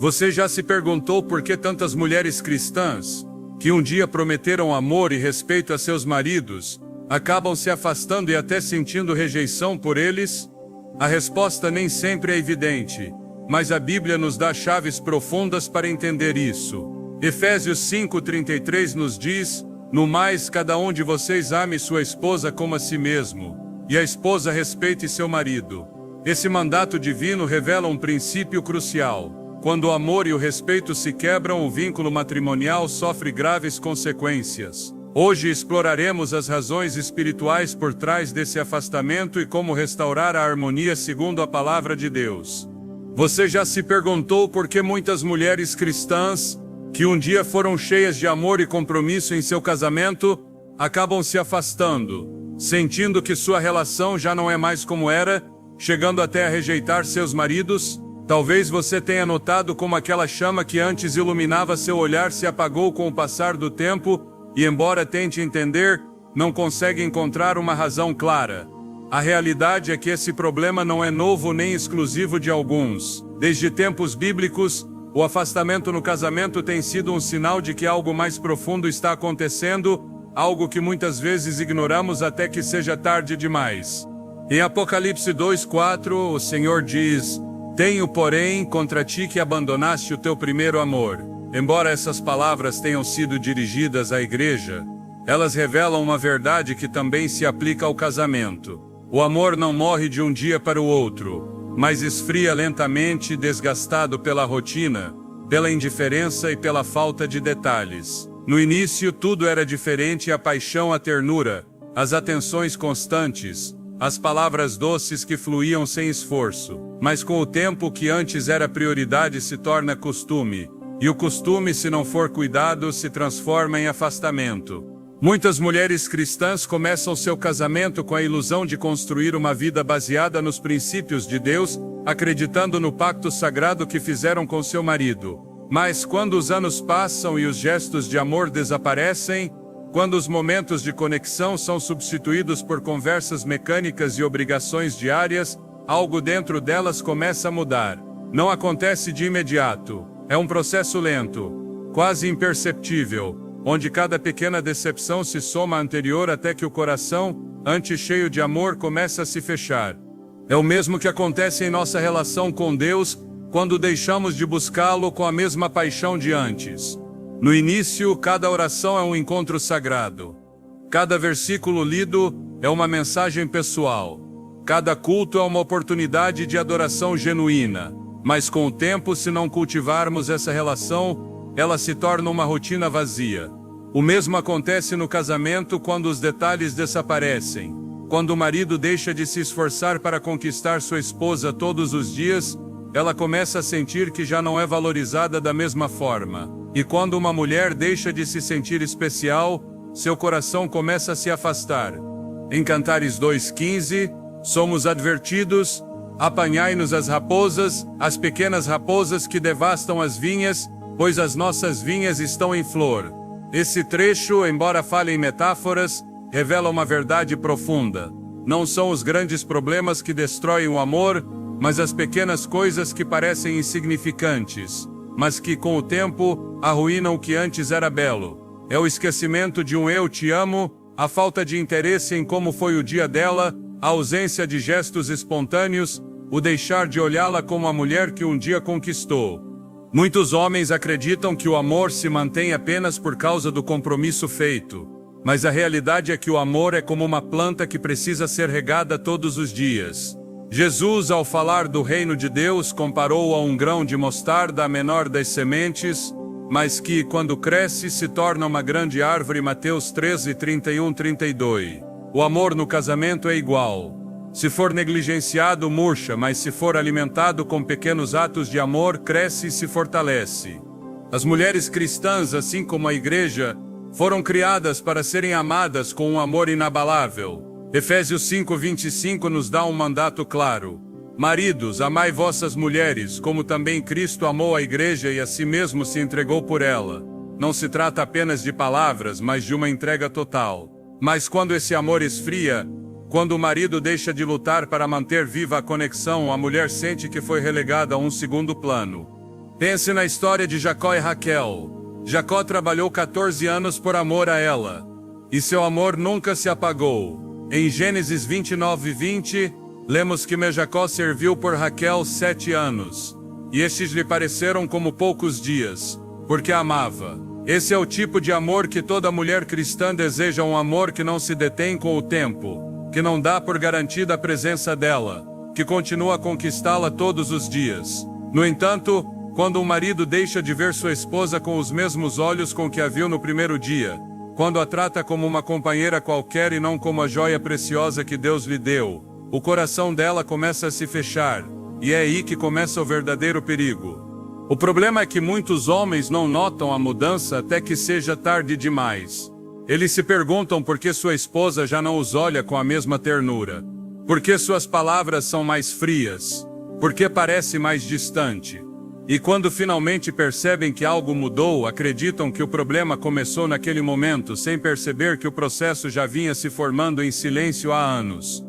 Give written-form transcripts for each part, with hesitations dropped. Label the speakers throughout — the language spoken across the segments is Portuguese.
Speaker 1: Você já se perguntou por que tantas mulheres cristãs, que um dia prometeram amor e respeito a seus maridos, acabam se afastando e até sentindo rejeição por eles? A resposta nem sempre é evidente, mas a Bíblia nos dá chaves profundas para entender isso. Efésios 5:33 nos diz: "No mais, cada um de vocês ame sua esposa como a si mesmo, e a esposa respeite seu marido." Esse mandato divino revela um princípio crucial. Quando o amor e o respeito se quebram, o vínculo matrimonial sofre graves consequências. Hoje exploraremos as razões espirituais por trás desse afastamento e como restaurar a harmonia segundo a palavra de Deus. Você já se perguntou por que muitas mulheres cristãs, que um dia foram cheias de amor e compromisso em seu casamento, acabam se afastando, sentindo que sua relação já não é mais como era, chegando até a rejeitar seus maridos? Talvez você tenha notado como aquela chama que antes iluminava seu olhar se apagou com o passar do tempo, e embora tente entender, não consegue encontrar uma razão clara. A realidade é que esse problema não é novo nem exclusivo de alguns. Desde tempos bíblicos, o afastamento no casamento tem sido um sinal de que algo mais profundo está acontecendo, algo que muitas vezes ignoramos até que seja tarde demais. Em Apocalipse 2:4, o Senhor diz: "Tenho, porém, contra ti que abandonaste o teu primeiro amor." Embora essas palavras tenham sido dirigidas à igreja, elas revelam uma verdade que também se aplica ao casamento. O amor não morre de um dia para o outro, mas esfria lentamente, desgastado pela rotina, pela indiferença e pela falta de detalhes. No início, tudo era diferente: a paixão, a ternura, as atenções constantes, as palavras doces que fluíam sem esforço. Mas com o tempo, o que antes era prioridade se torna costume, e o costume, se não for cuidado, se transforma em afastamento. Muitas mulheres cristãs começam seu casamento com a ilusão de construir uma vida baseada nos princípios de Deus, acreditando no pacto sagrado que fizeram com seu marido. Mas quando os anos passam e os gestos de amor desaparecem, quando os momentos de conexão são substituídos por conversas mecânicas e obrigações diárias, algo dentro delas começa a mudar. Não acontece de imediato. É um processo lento, quase imperceptível, onde cada pequena decepção se soma à anterior até que o coração, antes cheio de amor, começa a se fechar. É o mesmo que acontece em nossa relação com Deus, quando deixamos de buscá-lo com a mesma paixão de antes. No início, cada oração é um encontro sagrado. Cada versículo lido é uma mensagem pessoal. Cada culto é uma oportunidade de adoração genuína. Mas com o tempo, se não cultivarmos essa relação, ela se torna uma rotina vazia. O mesmo acontece no casamento quando os detalhes desaparecem. Quando o marido deixa de se esforçar para conquistar sua esposa todos os dias, ela começa a sentir que já não é valorizada da mesma forma. E quando uma mulher deixa de se sentir especial, seu coração começa a se afastar. Em Cantares 2:15, somos advertidos: "Apanhai-nos as raposas, as pequenas raposas que devastam as vinhas, pois as nossas vinhas estão em flor." Esse trecho, embora fale em metáforas, revela uma verdade profunda. Não são os grandes problemas que destroem o amor, mas as pequenas coisas que parecem insignificantes, mas que com o tempo arruinam o que antes era belo. É o esquecimento de um "eu te amo", a falta de interesse em como foi o dia dela, a ausência de gestos espontâneos, o deixar de olhá-la como a mulher que um dia conquistou. Muitos homens acreditam que o amor se mantém apenas por causa do compromisso feito. Mas a realidade é que o amor é como uma planta que precisa ser regada todos os dias. Jesus, ao falar do reino de Deus, comparou a um grão de mostarda, a menor das sementes, mas que, quando cresce, se torna uma grande árvore. Mateus 13:31-32. O amor no casamento é igual. Se for negligenciado, murcha, mas se for alimentado com pequenos atos de amor, cresce e se fortalece. As mulheres cristãs, assim como a igreja, foram criadas para serem amadas com um amor inabalável. Efésios 5:25 nos dá um mandato claro: "Maridos, amai vossas mulheres, como também Cristo amou a igreja e a si mesmo se entregou por ela." Não se trata apenas de palavras, mas de uma entrega total. Mas quando esse amor esfria, quando o marido deixa de lutar para manter viva a conexão, a mulher sente que foi relegada a um segundo plano. Pense na história de Jacó e Raquel. Jacó trabalhou 14 anos por amor a ela, e seu amor nunca se apagou. Em Gênesis 29:20, lemos que Jacó serviu por Raquel 7 anos, e estes lhe pareceram como poucos dias, porque a amava. Esse é o tipo de amor que toda mulher cristã deseja, um amor que não se detém com o tempo, que não dá por garantida a presença dela, que continua a conquistá-la todos os dias. No entanto, quando um marido deixa de ver sua esposa com os mesmos olhos com que a viu no primeiro dia, quando a trata como uma companheira qualquer e não como a joia preciosa que Deus lhe deu, o coração dela começa a se fechar, e é aí que começa o verdadeiro perigo. O problema é que muitos homens não notam a mudança até que seja tarde demais. Eles se perguntam por que sua esposa já não os olha com a mesma ternura, por que suas palavras são mais frias, por que parece mais distante. E quando finalmente percebem que algo mudou, acreditam que o problema começou naquele momento, sem perceber que o processo já vinha se formando em silêncio há anos.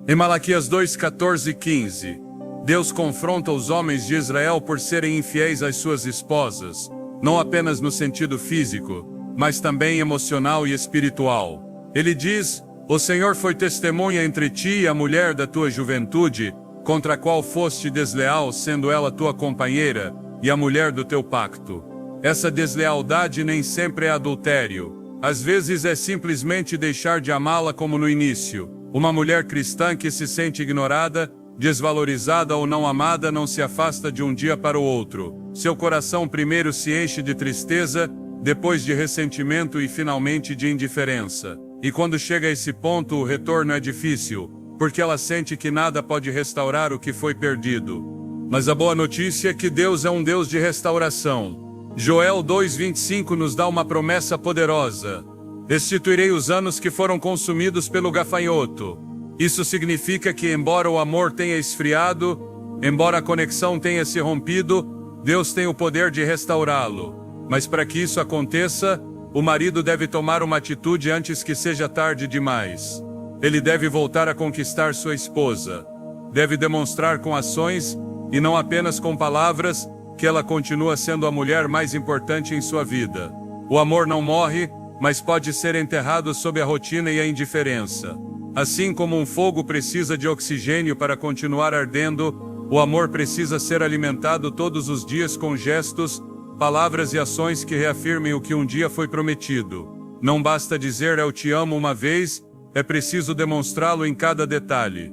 Speaker 1: Em Malaquias 2:14-15, Deus confronta os homens de Israel por serem infiéis às suas esposas, não apenas no sentido físico, mas também emocional e espiritual. Ele diz: "O Senhor foi testemunha entre ti e a mulher da tua juventude, contra a qual foste desleal, sendo ela tua companheira, e a mulher do teu pacto." Essa deslealdade nem sempre é adultério. Às vezes é simplesmente deixar de amá-la como no início. Uma mulher cristã que se sente ignorada, desvalorizada ou não amada não se afasta de um dia para o outro. Seu coração primeiro se enche de tristeza, depois de ressentimento e finalmente de indiferença. E quando chega a esse ponto, o retorno é difícil, porque ela sente que nada pode restaurar o que foi perdido. Mas a boa notícia é que Deus é um Deus de restauração. Joel 2:25 nos dá uma promessa poderosa: "Restituirei os anos que foram consumidos pelo gafanhoto." Isso significa que, embora o amor tenha esfriado, embora a conexão tenha se rompido, Deus tem o poder de restaurá-lo. Mas para que isso aconteça, o marido deve tomar uma atitude antes que seja tarde demais. Ele deve voltar a conquistar sua esposa. Deve demonstrar com ações, e não apenas com palavras, que ela continua sendo a mulher mais importante em sua vida. O amor não morre, mas pode ser enterrado sob a rotina e a indiferença. Assim como um fogo precisa de oxigênio para continuar ardendo, o amor precisa ser alimentado todos os dias com gestos, palavras e ações que reafirmem o que um dia foi prometido. Não basta dizer "eu te amo" uma vez, é preciso demonstrá-lo em cada detalhe.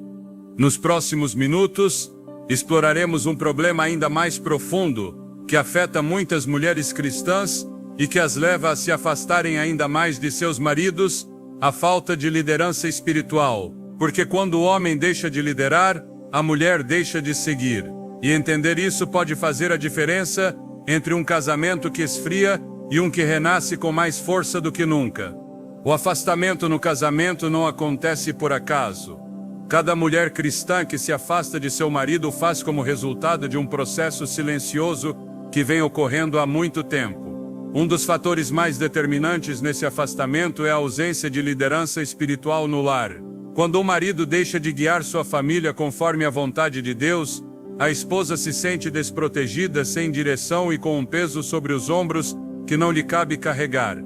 Speaker 1: Nos próximos minutos, exploraremos um problema ainda mais profundo, que afeta muitas mulheres cristãs e que as leva a se afastarem ainda mais de seus maridos: a falta de liderança espiritual. Porque quando o homem deixa de liderar, a mulher deixa de seguir. E entender isso pode fazer a diferença entre um casamento que esfria e um que renasce com mais força do que nunca. O afastamento no casamento não acontece por acaso. Cada mulher cristã que se afasta de seu marido faz como resultado de um processo silencioso que vem ocorrendo há muito tempo. Um dos fatores mais determinantes nesse afastamento é a ausência de liderança espiritual no lar. Quando o marido deixa de guiar sua família conforme a vontade de Deus, a esposa se sente desprotegida, sem direção e com um peso sobre os ombros que não lhe cabe carregar.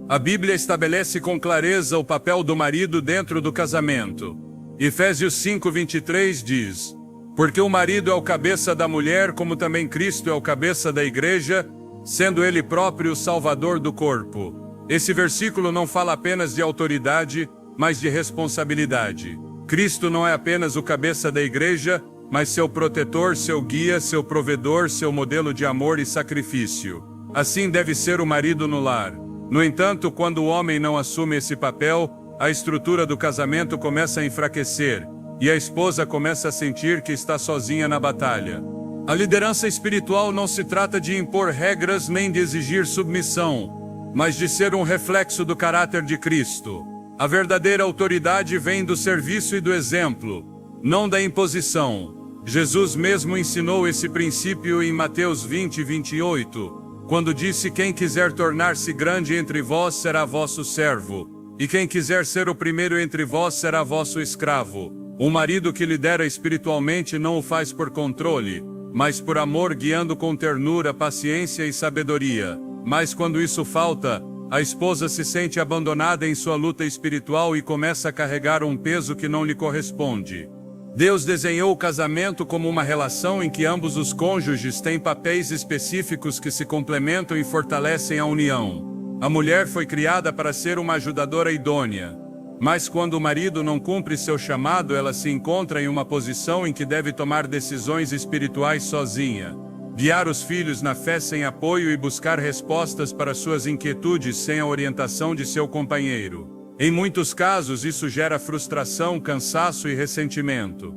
Speaker 1: A Bíblia estabelece com clareza o papel do marido dentro do casamento. Efésios 5:23 diz: "Porque o marido é o cabeça da mulher, como também Cristo é o cabeça da igreja, sendo ele próprio o salvador do corpo." Esse versículo não fala apenas de autoridade, mas de responsabilidade. Cristo não é apenas o cabeça da igreja, mas seu protetor, seu guia, seu provedor, seu modelo de amor e sacrifício. Assim deve ser o marido no lar. No entanto, quando o homem não assume esse papel, a estrutura do casamento começa a enfraquecer, e a esposa começa a sentir que está sozinha na batalha. A liderança espiritual não se trata de impor regras nem de exigir submissão, mas de ser um reflexo do caráter de Cristo. A verdadeira autoridade vem do serviço e do exemplo, não da imposição. Jesus mesmo ensinou esse princípio em Mateus 20:28, quando disse: "Quem quiser tornar-se grande entre vós será vosso servo, e quem quiser ser o primeiro entre vós será vosso escravo." Um marido que lidera espiritualmente não o faz por controle, mas por amor guiando com ternura, paciência e sabedoria. Mas quando isso falta, a esposa se sente abandonada em sua luta espiritual e começa a carregar um peso que não lhe corresponde. Deus desenhou o casamento como uma relação em que ambos os cônjuges têm papéis específicos que se complementam e fortalecem a união. A mulher foi criada para ser uma ajudadora idônea. Mas quando o marido não cumpre seu chamado, ela se encontra em uma posição em que deve tomar decisões espirituais sozinha. Guiar os filhos na fé sem apoio e buscar respostas para suas inquietudes sem a orientação de seu companheiro. Em muitos casos, isso gera frustração, cansaço e ressentimento.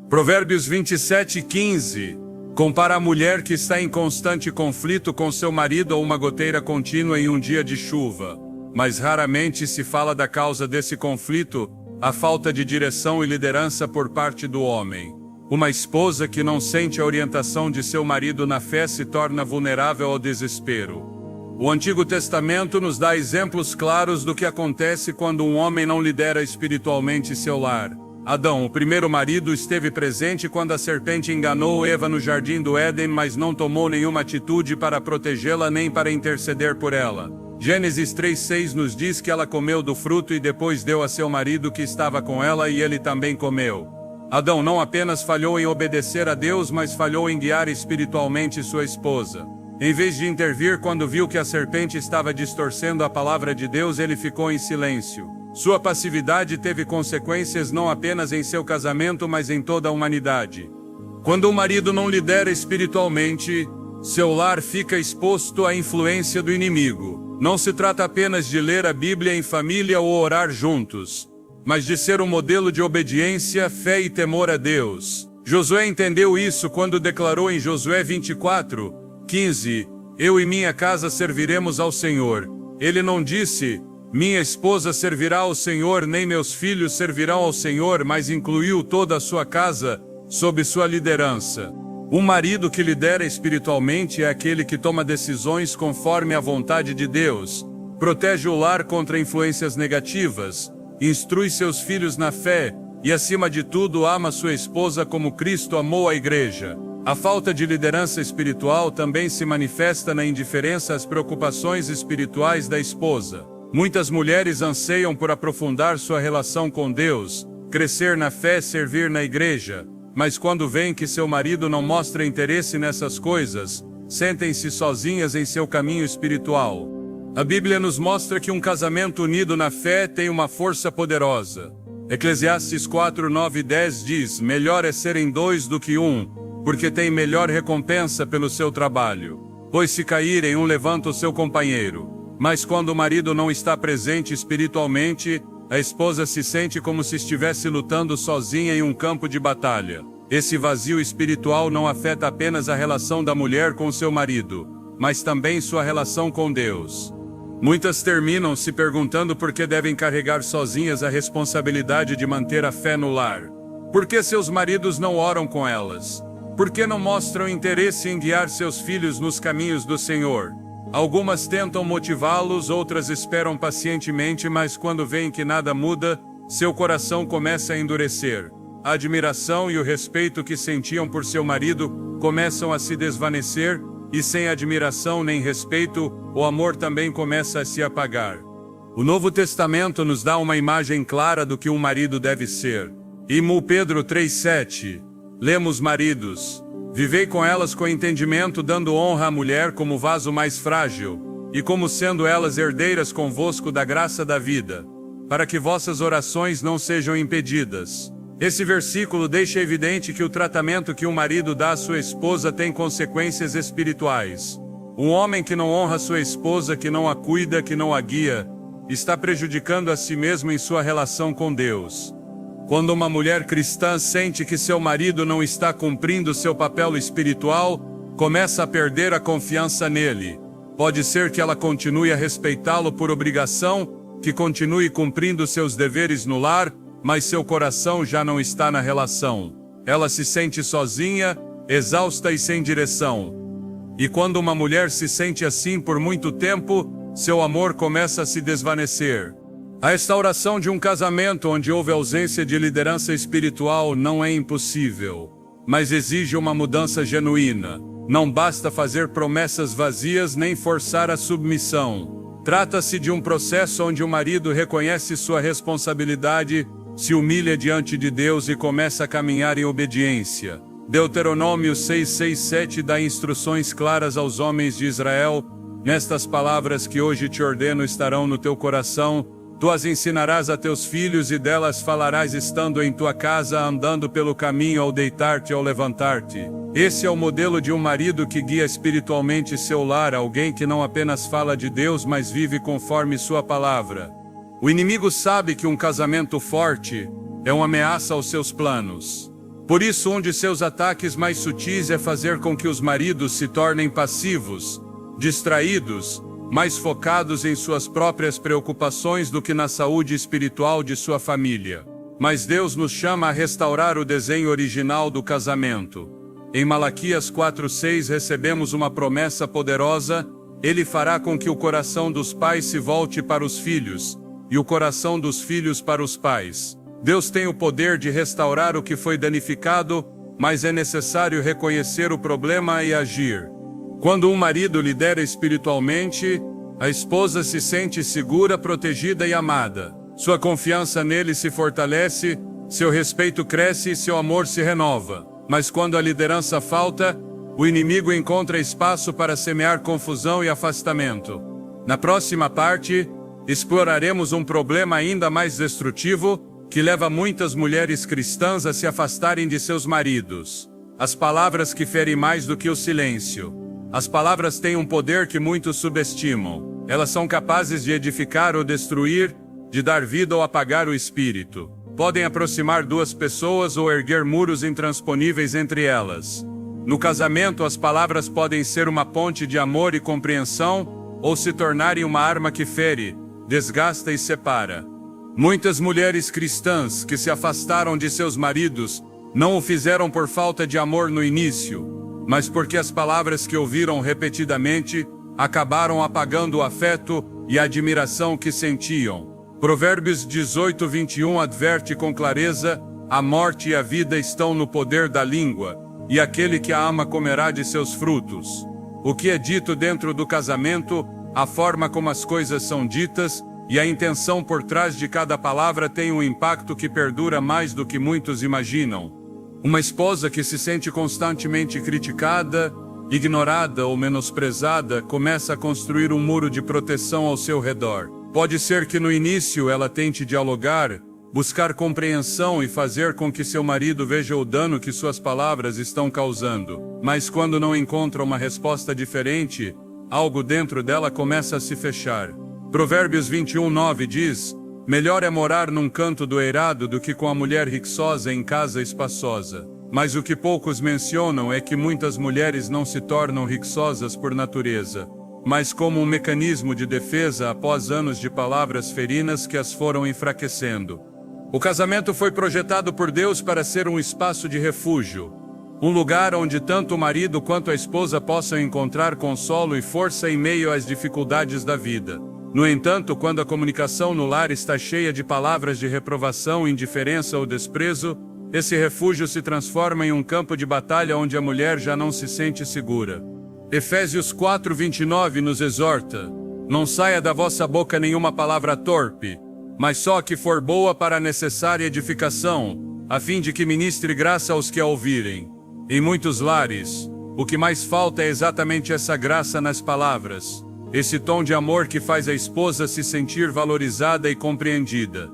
Speaker 1: Provérbios 27:15 compara a mulher que está em constante conflito com seu marido a uma goteira contínua em um dia de chuva. Mas raramente se fala da causa desse conflito, a falta de direção e liderança por parte do homem. Uma esposa que não sente a orientação de seu marido na fé se torna vulnerável ao desespero. O Antigo Testamento nos dá exemplos claros do que acontece quando um homem não lidera espiritualmente seu lar. Adão, o primeiro marido, esteve presente quando a serpente enganou Eva no jardim do Éden, mas não tomou nenhuma atitude para protegê-la nem para interceder por ela. Gênesis 3:6 nos diz que ela comeu do fruto e depois deu a seu marido que estava com ela e ele também comeu. Adão não apenas falhou em obedecer a Deus, mas falhou em guiar espiritualmente sua esposa. Em vez de intervir quando viu que a serpente estava distorcendo a palavra de Deus, ele ficou em silêncio. Sua passividade teve consequências não apenas em seu casamento, mas em toda a humanidade. Quando o marido não lidera espiritualmente, seu lar fica exposto à influência do inimigo. Não se trata apenas de ler a Bíblia em família ou orar juntos, mas de ser um modelo de obediência, fé e temor a Deus. Josué entendeu isso quando declarou em Josué 24:15, eu e minha casa serviremos ao Senhor. Ele não disse, minha esposa servirá ao Senhor, nem meus filhos servirão ao Senhor, mas incluiu toda a sua casa sob sua liderança. Um marido que lidera espiritualmente é aquele que toma decisões conforme a vontade de Deus, protege o lar contra influências negativas, instrui seus filhos na fé e, acima de tudo, ama sua esposa como Cristo amou a igreja. A falta de liderança espiritual também se manifesta na indiferença às preocupações espirituais da esposa. Muitas mulheres anseiam por aprofundar sua relação com Deus, crescer na fé, servir na igreja, mas quando veem que seu marido não mostra interesse nessas coisas, sentem-se sozinhas em seu caminho espiritual. A Bíblia nos mostra que um casamento unido na fé tem uma força poderosa. Eclesiastes 4:9 e 10 diz, melhor é serem dois do que um, porque tem melhor recompensa pelo seu trabalho. Pois se caírem, um levanta o seu companheiro. Mas quando o marido não está presente espiritualmente, a esposa se sente como se estivesse lutando sozinha em um campo de batalha. Esse vazio espiritual não afeta apenas a relação da mulher com seu marido, mas também sua relação com Deus. Muitas terminam se perguntando por que devem carregar sozinhas a responsabilidade de manter a fé no lar. Por que seus maridos não oram com elas? Por que não mostram interesse em guiar seus filhos nos caminhos do Senhor? Algumas tentam motivá-los, outras esperam pacientemente, mas quando veem que nada muda, seu coração começa a endurecer. A admiração e o respeito que sentiam por seu marido começam a se desvanecer, e sem admiração nem respeito, o amor também começa a se apagar. O Novo Testamento nos dá uma imagem clara do que um marido deve ser. Em Pedro 3:7, lemos: maridos, vivei com elas com entendimento, dando honra à mulher como vaso mais frágil, e como sendo elas herdeiras convosco da graça da vida, para que vossas orações não sejam impedidas. Esse versículo deixa evidente que o tratamento que um marido dá à sua esposa tem consequências espirituais. Um homem que não honra sua esposa, que não a cuida, que não a guia, está prejudicando a si mesmo em sua relação com Deus. Quando uma mulher cristã sente que seu marido não está cumprindo seu papel espiritual, começa a perder a confiança nele. Pode ser que ela continue a respeitá-lo por obrigação, que continue cumprindo seus deveres no lar, mas seu coração já não está na relação. Ela se sente sozinha, exausta e sem direção. E quando uma mulher se sente assim por muito tempo, seu amor começa a se desvanecer. A restauração de um casamento onde houve ausência de liderança espiritual não é impossível, mas exige uma mudança genuína. Não basta fazer promessas vazias nem forçar a submissão. Trata-se de um processo onde o marido reconhece sua responsabilidade, se humilha diante de Deus e começa a caminhar em obediência. Deuteronômio 6:6-7 dá instruções claras aos homens de Israel. Nestas palavras que hoje te ordeno estarão no teu coração, tu as ensinarás a teus filhos e delas falarás estando em tua casa, andando pelo caminho, ao deitar-te ou levantar-te. Esse é o modelo de um marido que guia espiritualmente seu lar, alguém que não apenas fala de Deus, mas vive conforme sua palavra. O inimigo sabe que um casamento forte é uma ameaça aos seus planos. Por isso, um de seus ataques mais sutis é fazer com que os maridos se tornem passivos, distraídos, mais focados em suas próprias preocupações do que na saúde espiritual de sua família. Mas Deus nos chama a restaurar o desenho original do casamento. Em Malaquias 4:6 recebemos uma promessa poderosa: Ele fará com que o coração dos pais se volte para os filhos, e o coração dos filhos para os pais. Deus tem o poder de restaurar o que foi danificado, mas é necessário reconhecer o problema e agir. Quando um marido lidera espiritualmente, a esposa se sente segura, protegida e amada. Sua confiança nele se fortalece, seu respeito cresce e seu amor se renova. Mas quando a liderança falta, o inimigo encontra espaço para semear confusão e afastamento. Na próxima parte, exploraremos um problema ainda mais destrutivo, que leva muitas mulheres cristãs a se afastarem de seus maridos. As palavras que ferem mais do que o silêncio. As palavras têm um poder que muitos subestimam. Elas são capazes de edificar ou destruir, de dar vida ou apagar o espírito. Podem aproximar duas pessoas ou erguer muros intransponíveis entre elas. No casamento, as palavras podem ser uma ponte de amor e compreensão, ou se tornarem uma arma que fere, desgasta e separa. Muitas mulheres cristãs que se afastaram de seus maridos não o fizeram por falta de amor no início, mas porque as palavras que ouviram repetidamente acabaram apagando o afeto e a admiração que sentiam. Provérbios 18:21 adverte com clareza: a morte e a vida estão no poder da língua, e aquele que a ama comerá de seus frutos. O que é dito dentro do casamento, a forma como as coisas são ditas, e a intenção por trás de cada palavra tem um impacto que perdura mais do que muitos imaginam. Uma esposa que se sente constantemente criticada, ignorada ou menosprezada começa a construir um muro de proteção ao seu redor. Pode ser que no início ela tente dialogar, buscar compreensão e fazer com que seu marido veja o dano que suas palavras estão causando. Mas quando não encontra uma resposta diferente, algo dentro dela começa a se fechar. Provérbios 21:9 diz: melhor é morar num canto do eirado do que com a mulher riquosa em casa espaçosa. Mas o que poucos mencionam é que muitas mulheres não se tornam riquosas por natureza, mas como um mecanismo de defesa após anos de palavras ferinas que as foram enfraquecendo. O casamento foi projetado por Deus para ser um espaço de refúgio, um lugar onde tanto o marido quanto a esposa possam encontrar consolo e força em meio às dificuldades da vida. No entanto, quando a comunicação no lar está cheia de palavras de reprovação, indiferença ou desprezo, esse refúgio se transforma em um campo de batalha onde a mulher já não se sente segura. Efésios 4:29 nos exorta: não saia da vossa boca nenhuma palavra torpe, mas só a que for boa para a necessária edificação, a fim de que ministre graça aos que a ouvirem. Em muitos lares, o que mais falta é exatamente essa graça nas palavras. Esse tom de amor que faz a esposa se sentir valorizada e compreendida.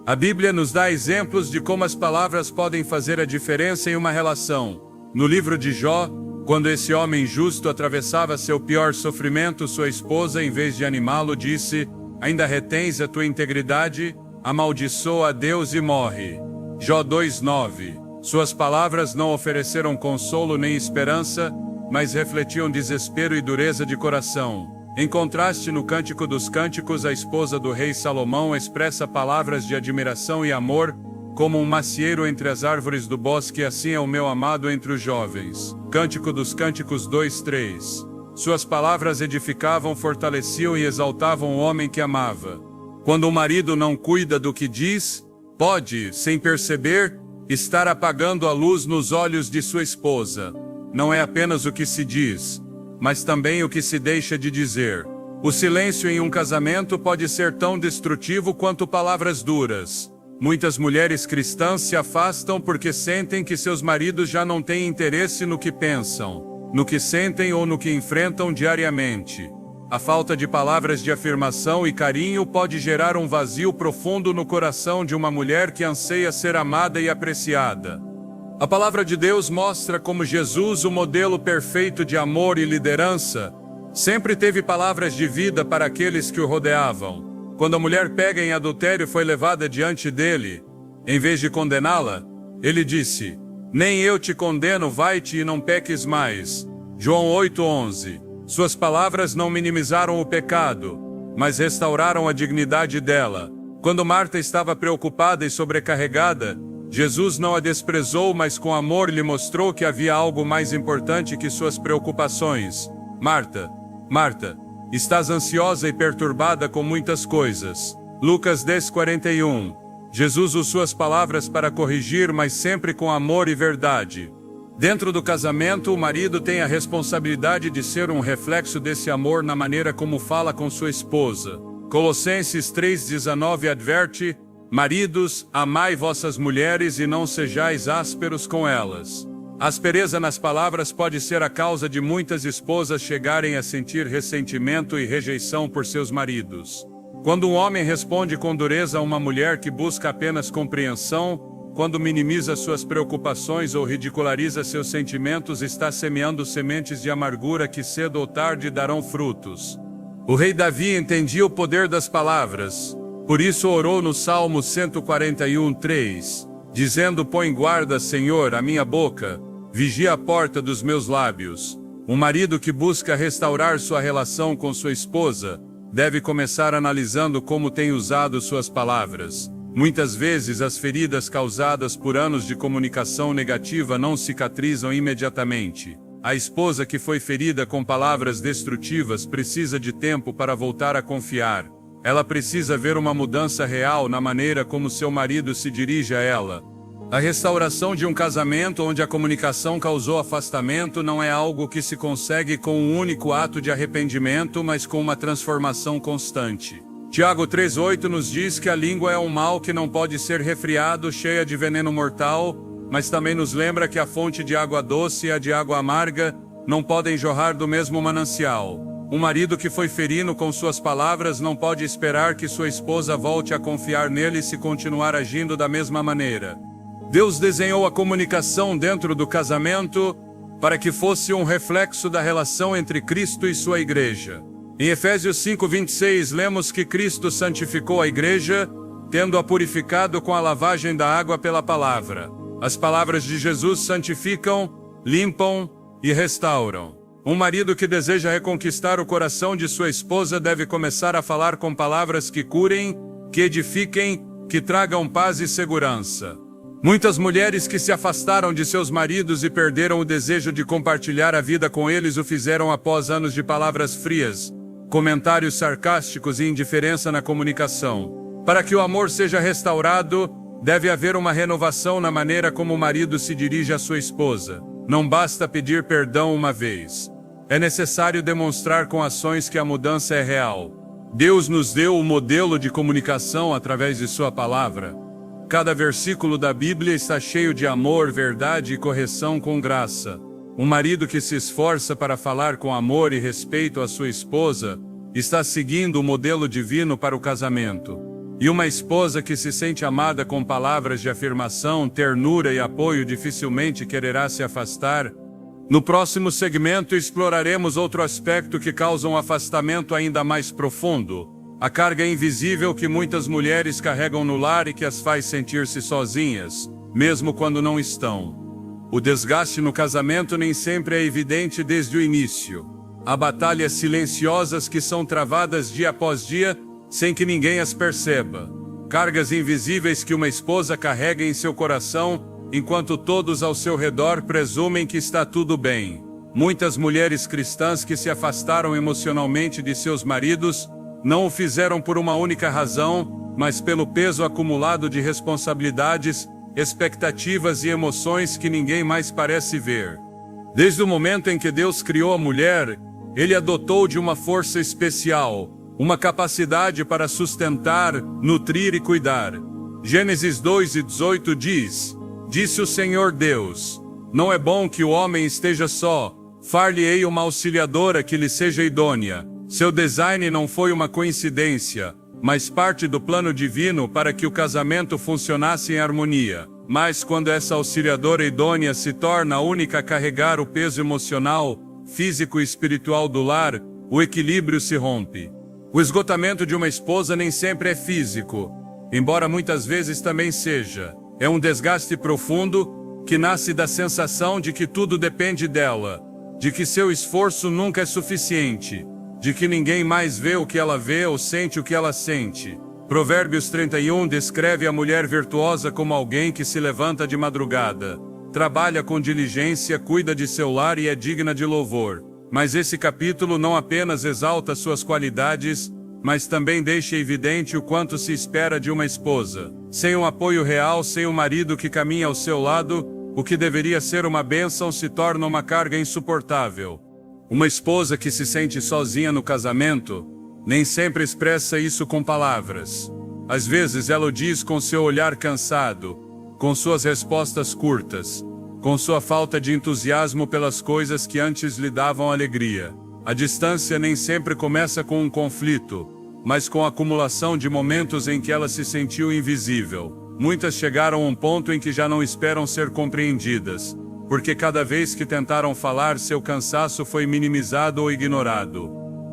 Speaker 1: A Bíblia nos dá exemplos de como as palavras podem fazer a diferença em uma relação. No livro de Jó, quando esse homem justo atravessava seu pior sofrimento, sua esposa, em vez de animá-lo, disse: ainda retens a tua integridade? Amaldiçoa a Deus e morre. Jó 2:9. Suas palavras não ofereceram consolo nem esperança, mas refletiam desespero e dureza de coração. Em contraste, no Cântico dos Cânticos, a esposa do rei Salomão expressa palavras de admiração e amor, como um macieiro entre as árvores do bosque, assim é o meu amado entre os jovens. Cântico dos Cânticos 2:3. Suas palavras edificavam, fortaleciam e exaltavam o homem que amava. Quando o marido não cuida do que diz, pode, sem perceber, estar apagando a luz nos olhos de sua esposa. Não é apenas o que se diz, mas também o que se deixa de dizer. O silêncio em um casamento pode ser tão destrutivo quanto palavras duras. Muitas mulheres cristãs se afastam porque sentem que seus maridos já não têm interesse no que pensam, no que sentem ou no que enfrentam diariamente. A falta de palavras de afirmação e carinho pode gerar um vazio profundo no coração de uma mulher que anseia ser amada e apreciada. A palavra de Deus mostra como Jesus, o modelo perfeito de amor e liderança, sempre teve palavras de vida para aqueles que o rodeavam. Quando a mulher pega em adultério foi levada diante dele, em vez de condená-la, ele disse: "Nem eu te condeno, vai-te e não peques mais." João 8:11. Suas palavras não minimizaram o pecado, mas restauraram a dignidade dela. Quando Marta estava preocupada e sobrecarregada, Jesus não a desprezou, mas com amor lhe mostrou que havia algo mais importante que suas preocupações. Marta, Marta, estás ansiosa e perturbada com muitas coisas. Lucas 10:41. Jesus usou suas palavras para corrigir, mas sempre com amor e verdade. Dentro do casamento, o marido tem a responsabilidade de ser um reflexo desse amor na maneira como fala com sua esposa. Colossenses 3:19 adverte: "Maridos, amai vossas mulheres e não sejais ásperos com elas." A aspereza nas palavras pode ser a causa de muitas esposas chegarem a sentir ressentimento e rejeição por seus maridos. Quando um homem responde com dureza a uma mulher que busca apenas compreensão, quando minimiza suas preocupações ou ridiculariza seus sentimentos, está semeando sementes de amargura que cedo ou tarde darão frutos. O rei Davi entendia o poder das palavras. Por isso orou no Salmo 141:3, dizendo: "Põe guarda, Senhor, a minha boca, vigia a porta dos meus lábios." Um marido que busca restaurar sua relação com sua esposa deve começar analisando como tem usado suas palavras. Muitas vezes as feridas causadas por anos de comunicação negativa não cicatrizam imediatamente. A esposa que foi ferida com palavras destrutivas precisa de tempo para voltar a confiar. Ela precisa ver uma mudança real na maneira como seu marido se dirige a ela. A restauração de um casamento onde a comunicação causou afastamento não é algo que se consegue com um único ato de arrependimento, mas com uma transformação constante. Tiago 3:8 nos diz que a língua é um mal que não pode ser refriado, cheia de veneno mortal, mas também nos lembra que a fonte de água doce e a de água amarga não podem jorrar do mesmo manancial. Um marido que foi ferido com suas palavras não pode esperar que sua esposa volte a confiar nele se continuar agindo da mesma maneira. Deus desenhou a comunicação dentro do casamento para que fosse um reflexo da relação entre Cristo e sua igreja. Em Efésios 5:26 lemos que Cristo santificou a igreja, tendo-a purificado com a lavagem da água pela palavra. As palavras de Jesus santificam, limpam e restauram. Um marido que deseja reconquistar o coração de sua esposa deve começar a falar com palavras que curem, que edifiquem, que tragam paz e segurança. Muitas mulheres que se afastaram de seus maridos e perderam o desejo de compartilhar a vida com eles o fizeram após anos de palavras frias, comentários sarcásticos e indiferença na comunicação. Para que o amor seja restaurado, deve haver uma renovação na maneira como o marido se dirige à sua esposa. Não basta pedir perdão uma vez. É necessário demonstrar com ações que a mudança é real. Deus nos deu o modelo de comunicação através de sua palavra. Cada versículo da Bíblia está cheio de amor, verdade e correção com graça. Um marido que se esforça para falar com amor e respeito à sua esposa está seguindo o modelo divino para o casamento. E uma esposa que se sente amada com palavras de afirmação, ternura e apoio dificilmente quererá se afastar. No próximo segmento exploraremos outro aspecto que causa um afastamento ainda mais profundo: a carga invisível que muitas mulheres carregam no lar e que as faz sentir-se sozinhas, mesmo quando não estão. O desgaste no casamento nem sempre é evidente desde o início. Há batalhas silenciosas que são travadas dia após dia, sem que ninguém as perceba. Cargas invisíveis que uma esposa carrega em seu coração, enquanto todos ao seu redor presumem que está tudo bem. Muitas mulheres cristãs que se afastaram emocionalmente de seus maridos, não o fizeram por uma única razão, mas pelo peso acumulado de responsabilidades, expectativas e emoções que ninguém mais parece ver. Desde o momento em que Deus criou a mulher, Ele a dotou de uma força especial, uma capacidade para sustentar, nutrir e cuidar. Gênesis 2:18 diz: Disse o Senhor Deus: Não é bom que o homem esteja só, far-lhe-ei uma auxiliadora que lhe seja idônea. Seu design não foi uma coincidência, mas parte do plano divino para que o casamento funcionasse em harmonia. Mas quando essa auxiliadora idônea se torna a única a carregar o peso emocional, físico e espiritual do lar, o equilíbrio se rompe. O esgotamento de uma esposa nem sempre é físico, embora muitas vezes também seja. É um desgaste profundo que nasce da sensação de que tudo depende dela, de que seu esforço nunca é suficiente, de que ninguém mais vê o que ela vê ou sente o que ela sente. Provérbios 31 descreve a mulher virtuosa como alguém que se levanta de madrugada, trabalha com diligência, cuida de seu lar e é digna de louvor. Mas esse capítulo não apenas exalta suas qualidades, mas também deixa evidente o quanto se espera de uma esposa. Sem um apoio real, sem um marido que caminha ao seu lado, o que deveria ser uma bênção se torna uma carga insuportável. Uma esposa que se sente sozinha no casamento, nem sempre expressa isso com palavras. Às vezes ela o diz com seu olhar cansado, com suas respostas curtas, com sua falta de entusiasmo pelas coisas que antes lhe davam alegria. A distância nem sempre começa com um conflito, mas com a acumulação de momentos em que ela se sentiu invisível. Muitas chegaram a um ponto em que já não esperam ser compreendidas, porque cada vez que tentaram falar, seu cansaço foi minimizado ou ignorado.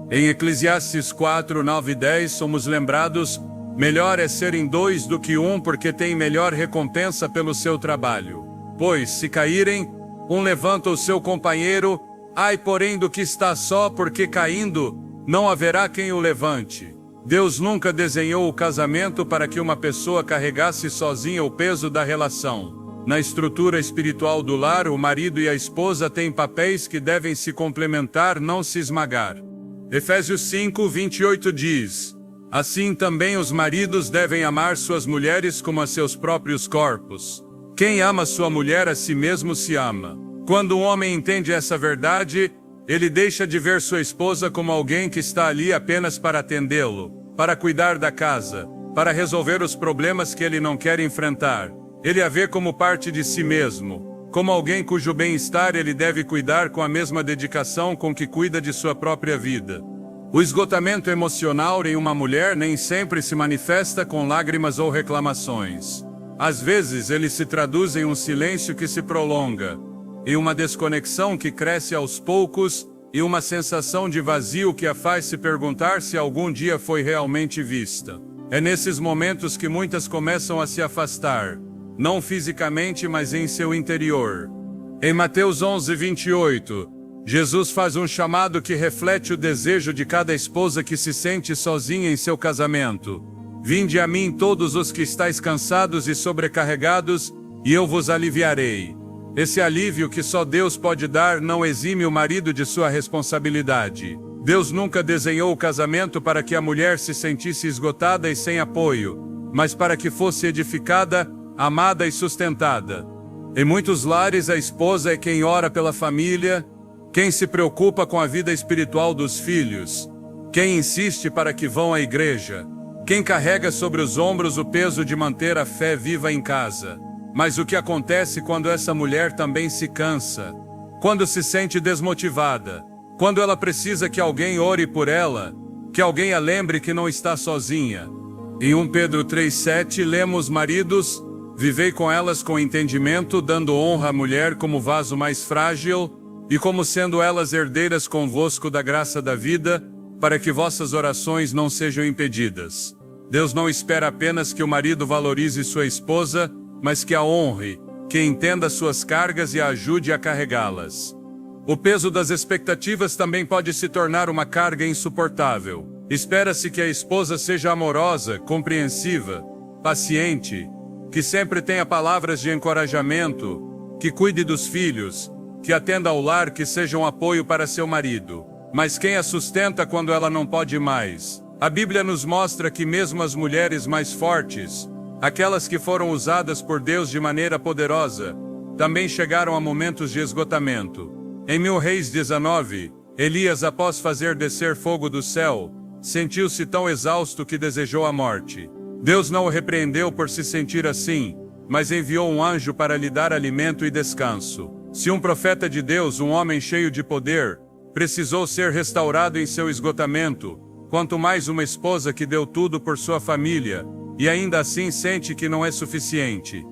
Speaker 1: Em Eclesiastes 4, 9 e 10 somos lembrados: melhor é serem dois do que um, porque tem melhor recompensa pelo seu trabalho. Pois, se caírem, um levanta o seu companheiro, ai porém do que está só, porque caindo, não haverá quem o levante. Deus nunca desenhou o casamento para que uma pessoa carregasse sozinha o peso da relação. Na estrutura espiritual do lar, o marido e a esposa têm papéis que devem se complementar, não se esmagar. Efésios 5, 28 diz: Assim também os maridos devem amar suas mulheres como a seus próprios corpos. Quem ama sua mulher a si mesmo se ama. Quando um homem entende essa verdade, ele deixa de ver sua esposa como alguém que está ali apenas para atendê-lo, para cuidar da casa, para resolver os problemas que ele não quer enfrentar. Ele a vê como parte de si mesmo, como alguém cujo bem-estar ele deve cuidar com a mesma dedicação com que cuida de sua própria vida. O esgotamento emocional em uma mulher nem sempre se manifesta com lágrimas ou reclamações. Às vezes ele se traduz em um silêncio que se prolonga, em uma desconexão que cresce aos poucos, e uma sensação de vazio que a faz se perguntar se algum dia foi realmente vista. É nesses momentos que muitas começam a se afastar, não fisicamente, mas em seu interior. Em Mateus 11, 28, Jesus faz um chamado que reflete o desejo de cada esposa que se sente sozinha em seu casamento. Vinde a mim todos os que estáis cansados e sobrecarregados, e eu vos aliviarei. Esse alívio que só Deus pode dar não exime o marido de sua responsabilidade. Deus nunca desenhou o casamento para que a mulher se sentisse esgotada e sem apoio, mas para que fosse edificada, amada e sustentada. Em muitos lares, a esposa é quem ora pela família, quem se preocupa com a vida espiritual dos filhos, quem insiste para que vão à igreja, quem carrega sobre os ombros o peso de manter a fé viva em casa. Mas o que acontece quando essa mulher também se cansa? Quando se sente desmotivada? Quando ela precisa que alguém ore por ela? Que alguém a lembre que não está sozinha? Em 1 Pedro 3,7 lemos: maridos, vivei com elas com entendimento, dando honra à mulher como vaso mais frágil, e como sendo elas herdeiras convosco da graça da vida, para que vossas orações não sejam impedidas. Deus não espera apenas que o marido valorize sua esposa, mas que a honre, que entenda suas cargas e a ajude a carregá-las. O peso das expectativas também pode se tornar uma carga insuportável. Espera-se que a esposa seja amorosa, compreensiva, paciente, que sempre tenha palavras de encorajamento, que cuide dos filhos, que atenda ao lar, que seja um apoio para seu marido. Mas quem a sustenta quando ela não pode mais? A Bíblia nos mostra que mesmo as mulheres mais fortes, aquelas que foram usadas por Deus de maneira poderosa, também chegaram a momentos de esgotamento. Em 1 Reis 19, Elias, após fazer descer fogo do céu, sentiu-se tão exausto que desejou a morte. Deus não o repreendeu por se sentir assim, mas enviou um anjo para lhe dar alimento e descanso. Se um profeta de Deus, um homem cheio de poder, precisou ser restaurado em seu esgotamento, quanto mais uma esposa que deu tudo por sua família, e ainda assim sente que não é suficiente.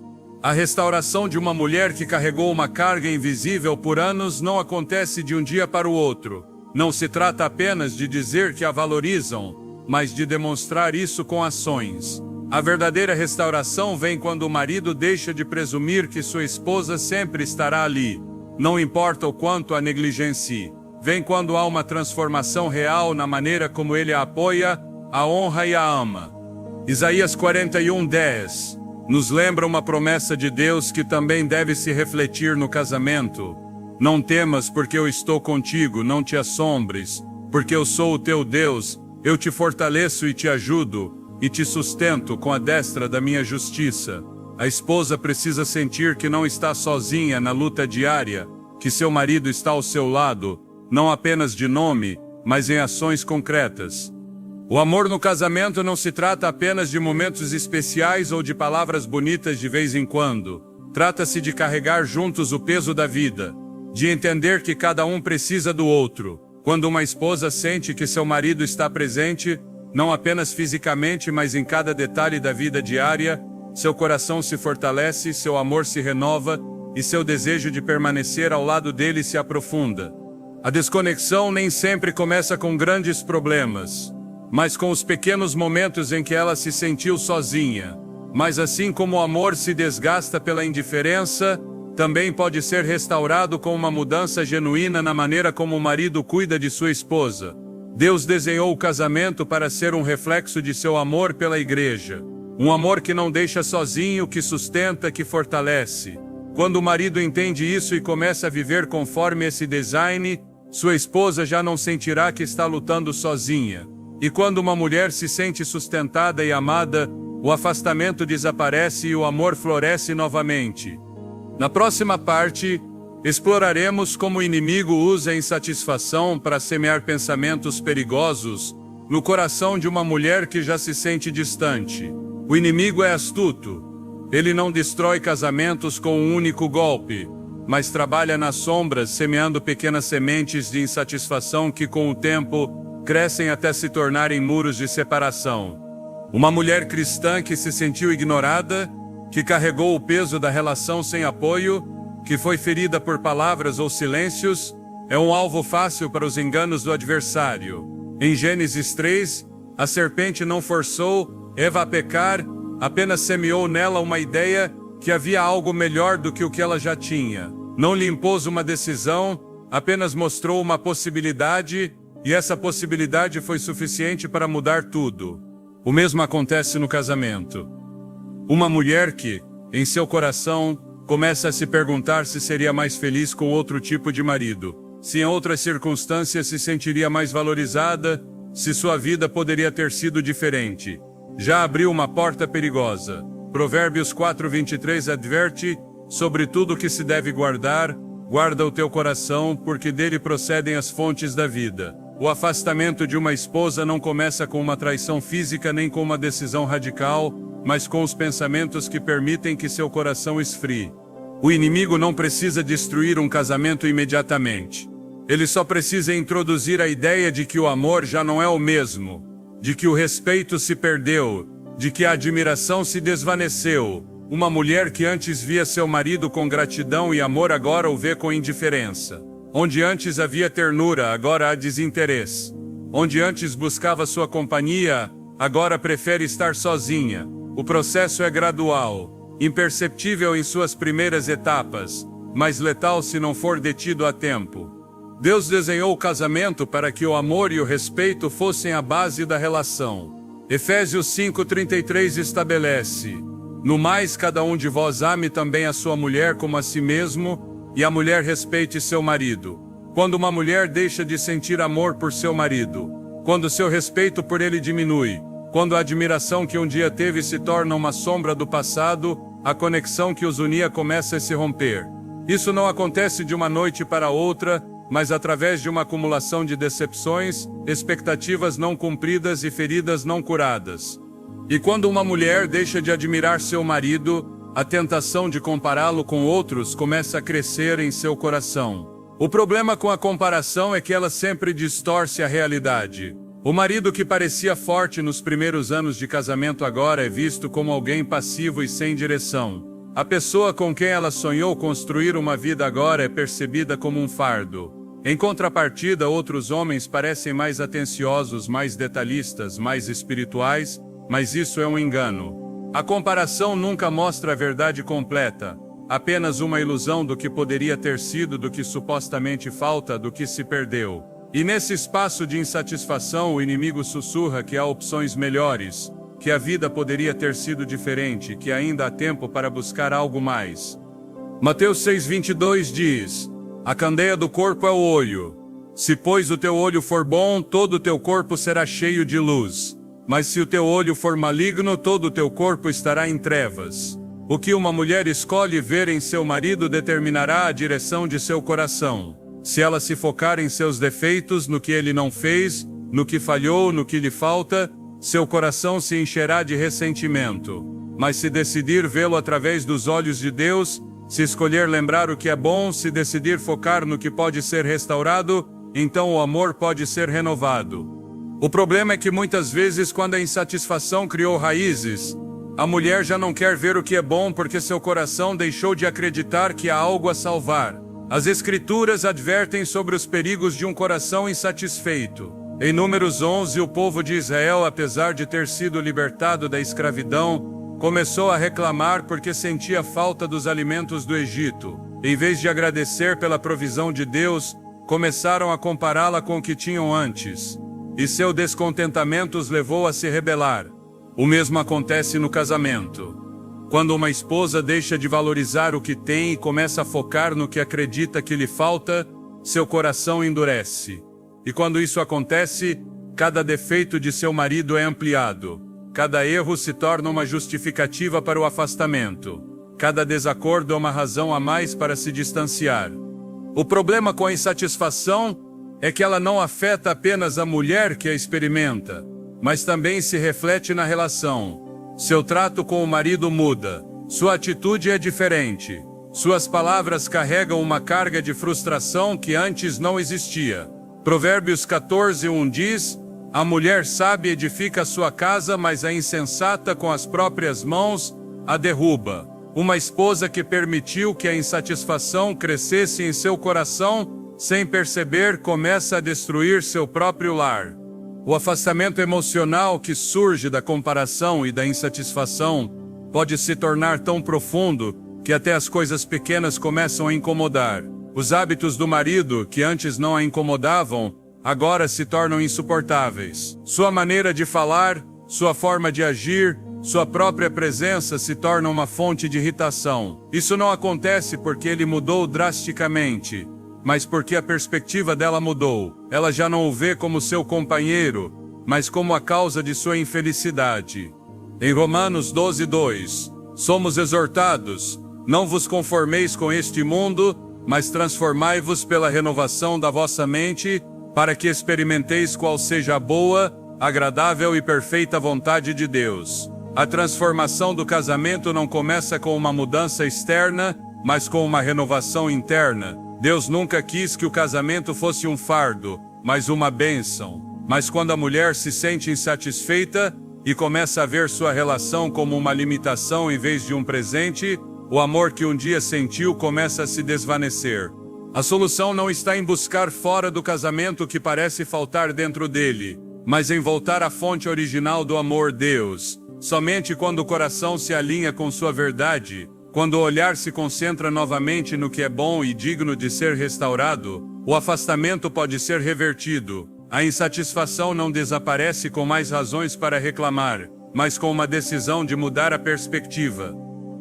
Speaker 1: A restauração de uma mulher que carregou uma carga invisível por anos não acontece de um dia para o outro. Não se trata apenas de dizer que a valorizam, mas de demonstrar isso com ações. A verdadeira restauração vem quando o marido deixa de presumir que sua esposa sempre estará ali, não importa o quanto a negligencie. Vem quando há uma transformação real na maneira como ele a apoia, a honra e a ama. Isaías 41:10 nos lembra uma promessa de Deus que também deve se refletir no casamento. Não temas, porque eu estou contigo, não te assombres, porque eu sou o teu Deus, eu te fortaleço e te ajudo, e te sustento com a destra da minha justiça. A esposa precisa sentir que não está sozinha na luta diária, que seu marido está ao seu lado, não apenas de nome, mas em ações concretas. O amor no casamento não se trata apenas de momentos especiais ou de palavras bonitas de vez em quando. Trata-se de carregar juntos o peso da vida, de entender que cada um precisa do outro. Quando uma esposa sente que seu marido está presente, não apenas fisicamente, mas em cada detalhe da vida diária, seu coração se fortalece, seu amor se renova e seu desejo de permanecer ao lado dele se aprofunda. A desconexão nem sempre começa com grandes problemas, mas com os pequenos momentos em que ela se sentiu sozinha. Mas assim como o amor se desgasta pela indiferença, também pode ser restaurado com uma mudança genuína na maneira como o marido cuida de sua esposa. Deus desenhou o casamento para ser um reflexo de seu amor pela igreja. Um amor que não deixa sozinho, que sustenta, que fortalece. Quando o marido entende isso e começa a viver conforme esse design, sua esposa já não sentirá que está lutando sozinha. E quando uma mulher se sente sustentada e amada, o afastamento desaparece e o amor floresce novamente. Na próxima parte, exploraremos como o inimigo usa a insatisfação para semear pensamentos perigosos no coração de uma mulher que já se sente distante. O inimigo é astuto. Ele não destrói casamentos com um único golpe, mas trabalha nas sombras, semeando pequenas sementes de insatisfação que, com o tempo, crescem até se tornarem muros de separação. Uma mulher cristã que se sentiu ignorada, que carregou o peso da relação sem apoio, que foi ferida por palavras ou silêncios, é um alvo fácil para os enganos do adversário. Em Gênesis 3, a serpente não forçou Eva a pecar, apenas semeou nela uma ideia que havia algo melhor do que o que ela já tinha. Não lhe impôs uma decisão, apenas mostrou uma possibilidade, e essa possibilidade foi suficiente para mudar tudo. O mesmo acontece no casamento. Uma mulher que, em seu coração, começa a se perguntar se seria mais feliz com outro tipo de marido, se em outras circunstâncias se sentiria mais valorizada, se sua vida poderia ter sido diferente. Já abriu uma porta perigosa. Provérbios 4:23 adverte: sobre tudo que se deve guardar, guarda o teu coração, porque dele procedem as fontes da vida. O afastamento de uma esposa não começa com uma traição física nem com uma decisão radical, mas com os pensamentos que permitem que seu coração esfrie. O inimigo não precisa destruir um casamento imediatamente. Ele só precisa introduzir a ideia de que o amor já não é o mesmo, de que o respeito se perdeu, de que a admiração se desvaneceu. Uma mulher que antes via seu marido com gratidão e amor agora o vê com indiferença. Onde antes havia ternura, agora há desinteresse. Onde antes buscava sua companhia, agora prefere estar sozinha. O processo é gradual, imperceptível em suas primeiras etapas, mas letal se não for detido a tempo. Deus desenhou o casamento para que o amor e o respeito fossem a base da relação. Efésios 5:33 estabelece: no mais, cada um de vós ame também a sua mulher como a si mesmo, e a mulher respeite seu marido. Quando uma mulher deixa de sentir amor por seu marido, quando seu respeito por ele diminui, Quando a admiração que um dia teve se torna uma sombra do passado, a conexão que os unia começa a se romper. Isso não acontece de uma noite para outra, mas através de uma acumulação de decepções, expectativas não cumpridas e feridas não curadas. E quando uma mulher deixa de admirar seu marido, a tentação de compará-lo com outros começa a crescer em seu coração. O problema com a comparação é que ela sempre distorce a realidade. O marido que parecia forte nos primeiros anos de casamento agora é visto como alguém passivo e sem direção. A pessoa com quem ela sonhou construir uma vida agora é percebida como um fardo. Em contrapartida, outros homens parecem mais atenciosos, mais detalhistas, mais espirituais, mas isso é um engano. A comparação nunca mostra a verdade completa, apenas uma ilusão do que poderia ter sido, do que supostamente falta, do que se perdeu. E nesse espaço de insatisfação, o inimigo sussurra que há opções melhores, que a vida poderia ter sido diferente, que ainda há tempo para buscar algo mais. Mateus 6:22 diz: a candeia do corpo é o olho. Se, pois, o teu olho for bom, todo o teu corpo será cheio de luz. Mas se o teu olho for maligno, todo o teu corpo estará em trevas. O que uma mulher escolhe ver em seu marido determinará a direção de seu coração. Se ela se focar em seus defeitos, no que ele não fez, no que falhou, no que lhe falta, seu coração se encherá de ressentimento. Mas se decidir vê-lo através dos olhos de Deus, se escolher lembrar o que é bom, se decidir focar no que pode ser restaurado, então o amor pode ser renovado. O problema é que muitas vezes, quando a insatisfação criou raízes, a mulher já não quer ver o que é bom porque seu coração deixou de acreditar que há algo a salvar. As Escrituras advertem sobre os perigos de um coração insatisfeito. Em Números 11, o povo de Israel, apesar de ter sido libertado da escravidão, começou a reclamar porque sentia falta dos alimentos do Egito. Em vez de agradecer pela provisão de Deus, começaram a compará-la com o que tinham antes. E seu descontentamento os levou a se rebelar. O mesmo acontece no casamento. Quando uma esposa deixa de valorizar o que tem e começa a focar no que acredita que lhe falta, seu coração endurece. E quando isso acontece, cada defeito de seu marido é ampliado. Cada erro se torna uma justificativa para o afastamento. Cada desacordo é uma razão a mais para se distanciar. O problema com a insatisfação é que ela não afeta apenas a mulher que a experimenta, mas também se reflete na relação. Seu trato com o marido muda. Sua atitude é diferente. Suas palavras carregam uma carga de frustração que antes não existia. Provérbios 14:1 diz: a mulher sábia edifica sua casa, mas a insensata com as próprias mãos a derruba. Uma esposa que permitiu que a insatisfação crescesse em seu coração, sem perceber, começa a destruir seu próprio lar. O afastamento emocional que surge da comparação e da insatisfação pode se tornar tão profundo que até as coisas pequenas começam a incomodar. Os hábitos do marido, que antes não a incomodavam, agora se tornam insuportáveis. Sua maneira de falar, sua forma de agir, sua própria presença se torna uma fonte de irritação. Isso não acontece porque ele mudou drasticamente, mas porque a perspectiva dela mudou. Ela já não o vê como seu companheiro, mas como a causa de sua infelicidade. Em Romanos 12:2, somos exortados: não vos conformeis com este mundo, mas transformai-vos pela renovação da vossa mente, para que experimenteis qual seja a boa, agradável e perfeita vontade de Deus. A transformação do casamento não começa com uma mudança externa, mas com uma renovação interna. Deus nunca quis que o casamento fosse um fardo, mas uma bênção. Mas quando a mulher se sente insatisfeita e começa a ver sua relação como uma limitação em vez de um presente, o amor que um dia sentiu começa a se desvanecer. A solução não está em buscar fora do casamento o que parece faltar dentro dele, mas em voltar à fonte original do amor, Deus. Somente quando o coração se alinha com sua verdade, quando o olhar se concentra novamente no que é bom e digno de ser restaurado, o afastamento pode ser revertido. A insatisfação não desaparece com mais razões para reclamar, mas com uma decisão de mudar a perspectiva.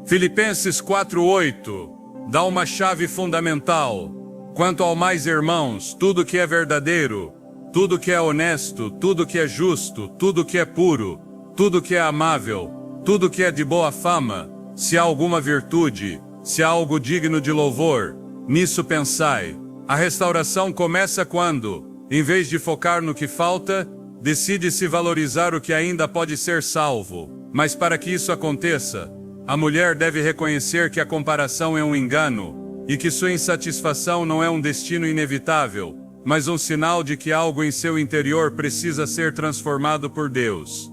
Speaker 1: Filipenses 4:8 dá uma chave fundamental. Quanto ao mais, irmãos, tudo que é verdadeiro, tudo que é honesto, tudo que é justo, tudo que é puro, tudo que é amável, tudo que é de boa fama, se há alguma virtude, se há algo digno de louvor, nisso pensai. A restauração começa quando, em vez de focar no que falta, decide-se valorizar o que ainda pode ser salvo. Mas para que isso aconteça, a mulher deve reconhecer que a comparação é um engano, e que sua insatisfação não é um destino inevitável, mas um sinal de que algo em seu interior precisa ser transformado por Deus.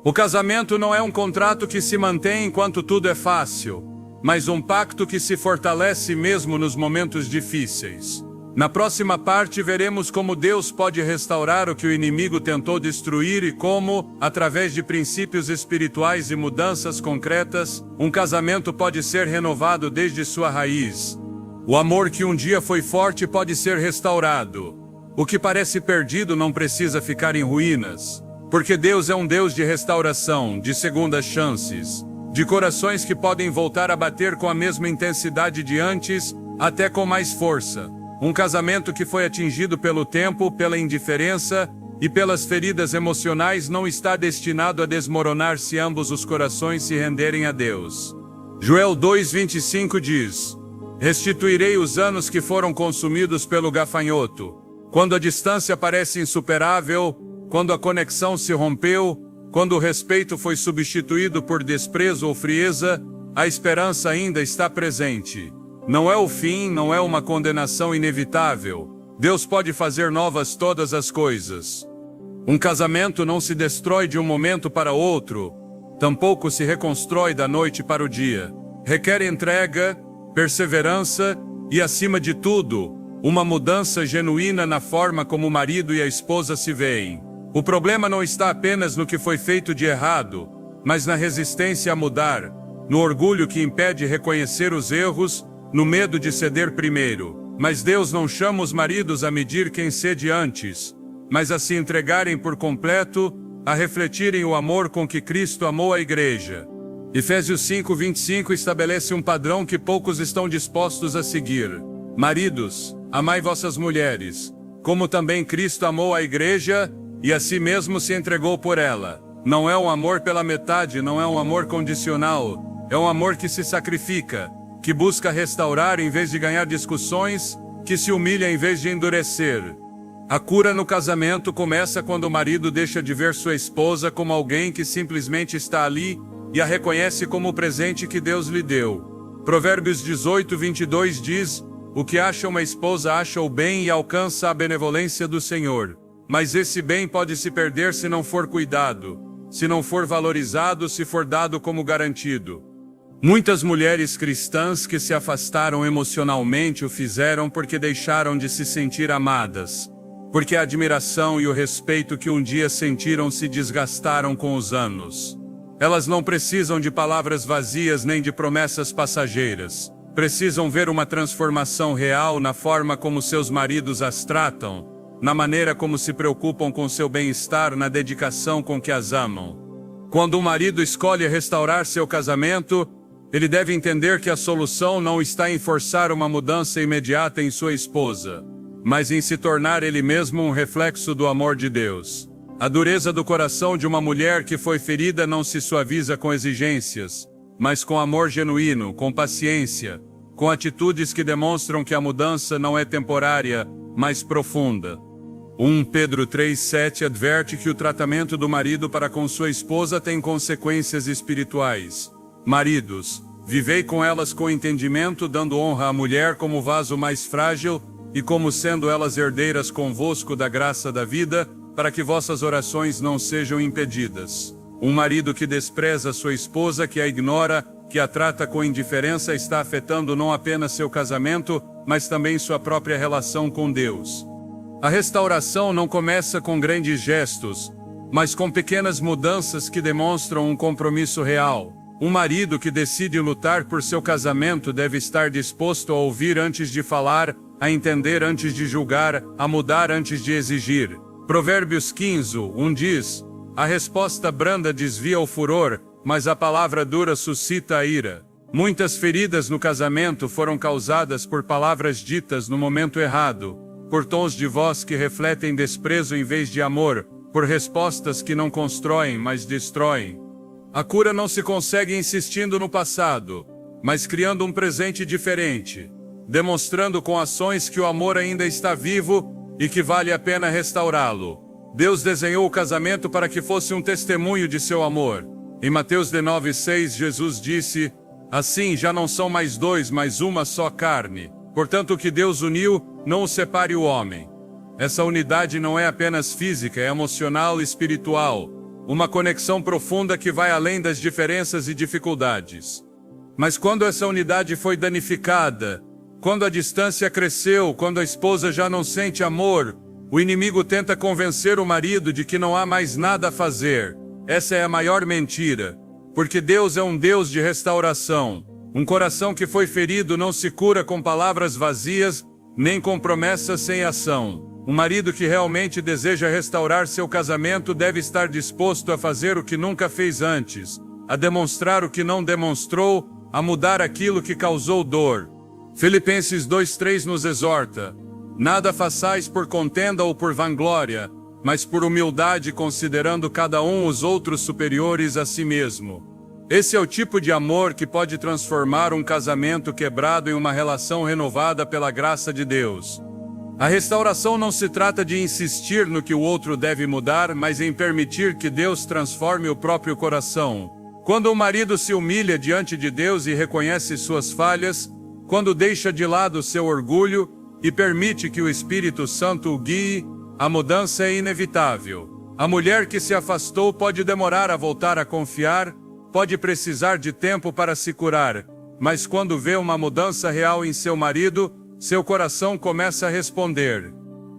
Speaker 1: O casamento não é um contrato que se mantém enquanto tudo é fácil, mas um pacto que se fortalece mesmo nos momentos difíceis. Na próxima parte veremos como Deus pode restaurar o que o inimigo tentou destruir e como, através de princípios espirituais e mudanças concretas, um casamento pode ser renovado desde sua raiz. O amor que um dia foi forte pode ser restaurado. O que parece perdido não precisa ficar em ruínas, porque Deus é um Deus de restauração, de segundas chances, de corações que podem voltar a bater com a mesma intensidade de antes, até com mais força. Um casamento que foi atingido pelo tempo, pela indiferença e pelas feridas emocionais não está destinado a desmoronar se ambos os corações se renderem a Deus. Joel 2:25 diz: restituirei os anos que foram consumidos pelo gafanhoto. Quando a distância parece insuperável, quando a conexão se rompeu, quando o respeito foi substituído por desprezo ou frieza, a esperança ainda está presente. Não é o fim, não é uma condenação inevitável. Deus pode fazer novas todas as coisas. Um casamento não se destrói de um momento para outro, tampouco se reconstrói da noite para o dia. Requer entrega, perseverança e, acima de tudo, uma mudança genuína na forma como o marido e a esposa se veem. O problema não está apenas no que foi feito de errado, mas na resistência a mudar, no orgulho que impede reconhecer os erros, no medo de ceder primeiro. Mas Deus não chama os maridos a medir quem cede antes, mas a se entregarem por completo, a refletirem o amor com que Cristo amou a igreja. Efésios 5:25 estabelece um padrão que poucos estão dispostos a seguir. Maridos, amai vossas mulheres, como também Cristo amou a igreja e a si mesmo se entregou por ela. Não é um amor pela metade, não é um amor condicional, é um amor que se sacrifica, que busca restaurar em vez de ganhar discussões, que se humilha em vez de endurecer. A cura no casamento começa quando o marido deixa de ver sua esposa como alguém que simplesmente está ali e a reconhece como o presente que Deus lhe deu. Provérbios 18:22 diz: o que acha uma esposa acha o bem e alcança a benevolência do Senhor. Mas esse bem pode se perder se não for cuidado, se não for valorizado, se for dado como garantido. Muitas mulheres cristãs que se afastaram emocionalmente o fizeram porque deixaram de se sentir amadas, porque a admiração e o respeito que um dia sentiram se desgastaram com os anos. Elas não precisam de palavras vazias nem de promessas passageiras. Precisam ver uma transformação real na forma como seus maridos as tratam, na maneira como se preocupam com seu bem-estar, na dedicação com que as amam. Quando um marido escolhe restaurar seu casamento, ele deve entender que a solução não está em forçar uma mudança imediata em sua esposa, mas em se tornar ele mesmo um reflexo do amor de Deus. A dureza do coração de uma mulher que foi ferida não se suaviza com exigências, mas com amor genuíno, com paciência, com atitudes que demonstram que a mudança não é temporária, mas profunda. 1 Pedro 3:7 adverte que o tratamento do marido para com sua esposa tem consequências espirituais. Maridos, vivei com elas com entendimento, dando honra à mulher como vaso mais frágil, e como sendo elas herdeiras convosco da graça da vida, para que vossas orações não sejam impedidas. Um marido que despreza sua esposa, que a ignora, que a trata com indiferença, está afetando não apenas seu casamento, mas também sua própria relação com Deus. A restauração não começa com grandes gestos, mas com pequenas mudanças que demonstram um compromisso real. Um marido que decide lutar por seu casamento deve estar disposto a ouvir antes de falar, a entender antes de julgar, a mudar antes de exigir. Provérbios 15:1 diz: a resposta branda desvia o furor, mas a palavra dura suscita a ira. Muitas feridas no casamento foram causadas por palavras ditas no momento errado, por tons de voz que refletem desprezo em vez de amor, por respostas que não constroem, mas destroem. A cura não se consegue insistindo no passado, mas criando um presente diferente, demonstrando com ações que o amor ainda está vivo e que vale a pena restaurá-lo. Deus desenhou o casamento para que fosse um testemunho de seu amor. Em Mateus 9:6, Jesus disse: assim já não são mais dois, mas uma só carne. Portanto, o que Deus uniu, não o separe o homem. Essa unidade não é apenas física, é emocional e espiritual, uma conexão profunda que vai além das diferenças e dificuldades. Mas quando essa unidade foi danificada, quando a distância cresceu, quando a esposa já não sente amor, o inimigo tenta convencer o marido de que não há mais nada a fazer. Essa é a maior mentira, porque Deus é um Deus de restauração. Um coração que foi ferido não se cura com palavras vazias, nem com promessas sem ação. Um marido que realmente deseja restaurar seu casamento deve estar disposto a fazer o que nunca fez antes, a demonstrar o que não demonstrou, a mudar aquilo que causou dor. Filipenses 2:3 nos exorta: nada façais por contenda ou por vanglória, mas por humildade, considerando cada um os outros superiores a si mesmo. Esse é o tipo de amor que pode transformar um casamento quebrado em uma relação renovada pela graça de Deus. A restauração não se trata de insistir no que o outro deve mudar, mas em permitir que Deus transforme o próprio coração. Quando o marido se humilha diante de Deus e reconhece suas falhas, quando deixa de lado seu orgulho e permite que o Espírito Santo o guie, a mudança é inevitável. A mulher que se afastou pode demorar a voltar a confiar, pode precisar de tempo para se curar, mas quando vê uma mudança real em seu marido, seu coração começa a responder.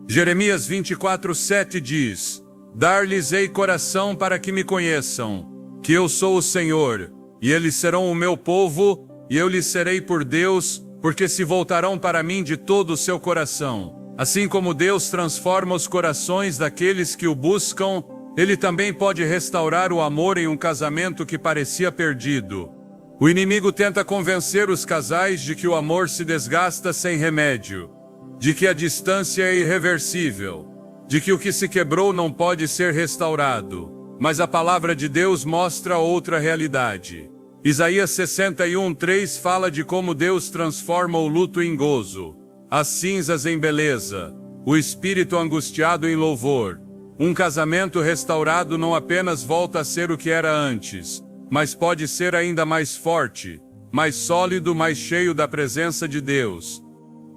Speaker 1: Jeremias 24:7 diz: dar-lhes-ei coração para que me conheçam, que eu sou o Senhor, e eles serão o meu povo, e eu lhes serei por Deus, porque se voltarão para mim de todo o seu coração. Assim como Deus transforma os corações daqueles que o buscam, Ele também pode restaurar o amor em um casamento que parecia perdido. O inimigo tenta convencer os casais de que o amor se desgasta sem remédio, de que a distância é irreversível, de que o que se quebrou não pode ser restaurado. Mas a palavra de Deus mostra outra realidade. Isaías 61:3 fala de como Deus transforma o luto em gozo, as cinzas em beleza, o espírito angustiado em louvor. Um casamento restaurado não apenas volta a ser o que era antes, mas pode ser ainda mais forte, mais sólido, mais cheio da presença de Deus.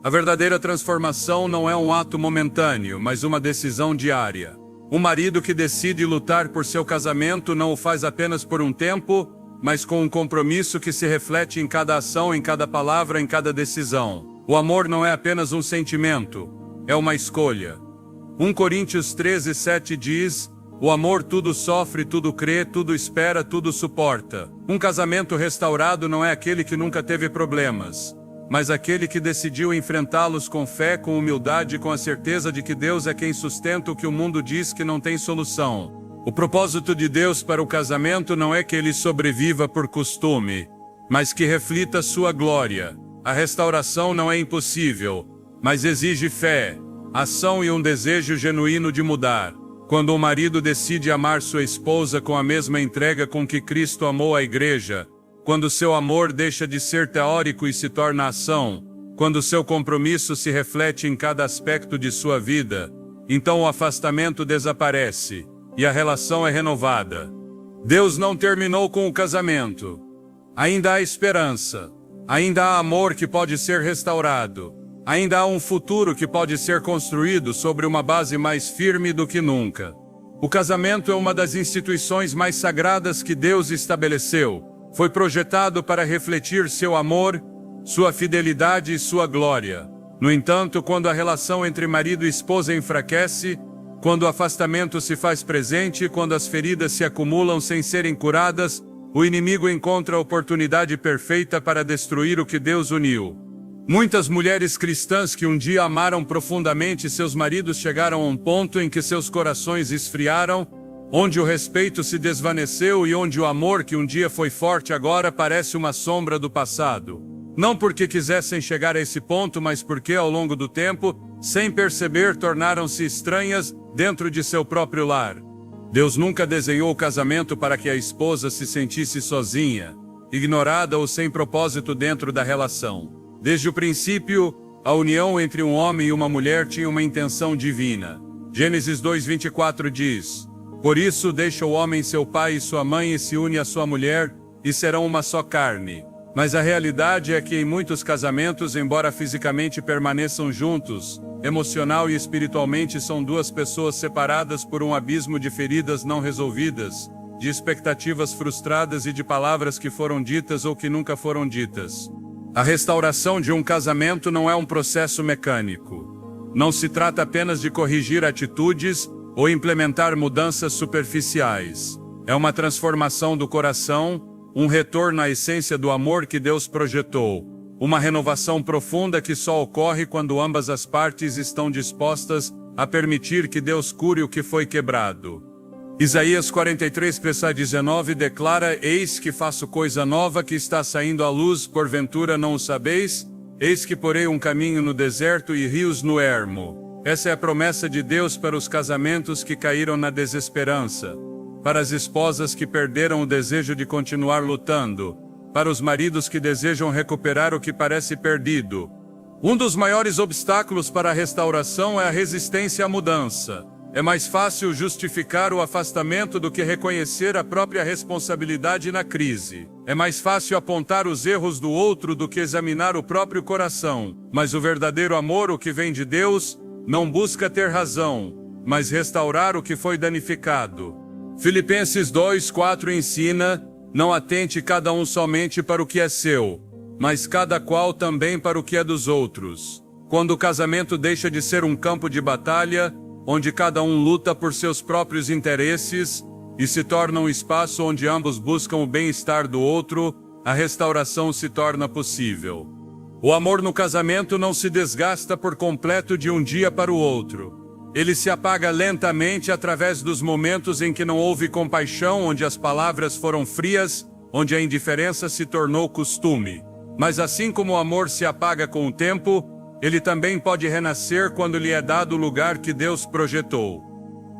Speaker 1: A verdadeira transformação não é um ato momentâneo, mas uma decisão diária. Um marido que decide lutar por seu casamento não o faz apenas por um tempo, mas com um compromisso que se reflete em cada ação, em cada palavra, em cada decisão. O amor não é apenas um sentimento, é uma escolha. 1 Coríntios 13:7 diz: o amor tudo sofre, tudo crê, tudo espera, tudo suporta. Um casamento restaurado não é aquele que nunca teve problemas, mas aquele que decidiu enfrentá-los com fé, com humildade e com a certeza de que Deus é quem sustenta o que o mundo diz que não tem solução. O propósito de Deus para o casamento não é que ele sobreviva por costume, mas que reflita sua glória. A restauração não é impossível, mas exige fé, ação e um desejo genuíno de mudar. Quando o marido decide amar sua esposa com a mesma entrega com que Cristo amou a igreja, quando seu amor deixa de ser teórico e se torna ação, quando seu compromisso se reflete em cada aspecto de sua vida, então o afastamento desaparece e a relação é renovada. Deus não terminou com o casamento. Ainda há esperança. Ainda há amor que pode ser restaurado. Ainda há um futuro que pode ser construído sobre uma base mais firme do que nunca. O casamento é uma das instituições mais sagradas que Deus estabeleceu. Foi projetado para refletir seu amor, sua fidelidade e sua glória. No entanto, quando a relação entre marido e esposa enfraquece, quando o afastamento se faz presente, quando as feridas se acumulam sem serem curadas, o inimigo encontra a oportunidade perfeita para destruir o que Deus uniu. Muitas mulheres cristãs que um dia amaram profundamente seus maridos chegaram a um ponto em que seus corações esfriaram, onde o respeito se desvaneceu e onde o amor que um dia foi forte agora parece uma sombra do passado. Não porque quisessem chegar a esse ponto, mas porque ao longo do tempo, sem perceber, tornaram-se estranhas dentro de seu próprio lar. Deus nunca desenhou o casamento para que a esposa se sentisse sozinha, ignorada ou sem propósito dentro da relação. Desde o princípio, a união entre um homem e uma mulher tinha uma intenção divina. Gênesis 2:24 diz: "Por isso deixa o homem seu pai e sua mãe e se une à sua mulher, e serão uma só carne." Mas a realidade é que em muitos casamentos, embora fisicamente permaneçam juntos, emocional e espiritualmente são duas pessoas separadas por um abismo de feridas não resolvidas, de expectativas frustradas e de palavras que foram ditas ou que nunca foram ditas. A restauração de um casamento não é um processo mecânico. Não se trata apenas de corrigir atitudes ou implementar mudanças superficiais. É uma transformação do coração, um retorno à essência do amor que Deus projetou, uma renovação profunda que só ocorre quando ambas as partes estão dispostas a permitir que Deus cure o que foi quebrado. Isaías 43:19 declara: "Eis que faço coisa nova que está saindo à luz, porventura não o sabeis? Eis que porei um caminho no deserto e rios no ermo." Essa é a promessa de Deus para os casamentos que caíram na desesperança, para as esposas que perderam o desejo de continuar lutando, para os maridos que desejam recuperar o que parece perdido. Um dos maiores obstáculos para a restauração é a resistência à mudança. É mais fácil justificar o afastamento do que reconhecer a própria responsabilidade na crise. É mais fácil apontar os erros do outro do que examinar o próprio coração. Mas o verdadeiro amor, o que vem de Deus, não busca ter razão, mas restaurar o que foi danificado. Filipenses 2:4 ensina: "Não atente cada um somente para o que é seu, mas cada qual também para o que é dos outros." Quando o casamento deixa de ser um campo de batalha, onde cada um luta por seus próprios interesses, e se torna um espaço onde ambos buscam o bem-estar do outro, a restauração se torna possível. O amor no casamento não se desgasta por completo de um dia para o outro. Ele se apaga lentamente através dos momentos em que não houve compaixão, onde as palavras foram frias, onde a indiferença se tornou costume. Mas assim como o amor se apaga com o tempo, ele também pode renascer quando lhe é dado o lugar que Deus projetou.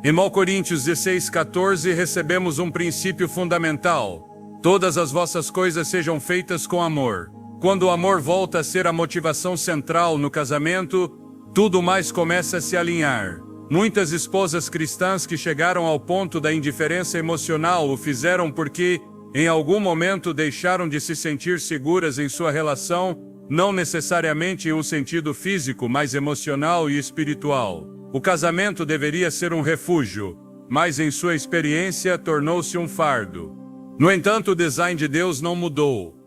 Speaker 1: Em 1 Coríntios 16:14 recebemos um princípio fundamental: "Todas as vossas coisas sejam feitas com amor." Quando o amor volta a ser a motivação central no casamento, tudo mais começa a se alinhar. Muitas esposas cristãs que chegaram ao ponto da indiferença emocional o fizeram porque, em algum momento, deixaram de se sentir seguras em sua relação, não necessariamente em um sentido físico, mas emocional e espiritual. O casamento deveria ser um refúgio, mas em sua experiência tornou-se um fardo. No entanto, o design de Deus não mudou.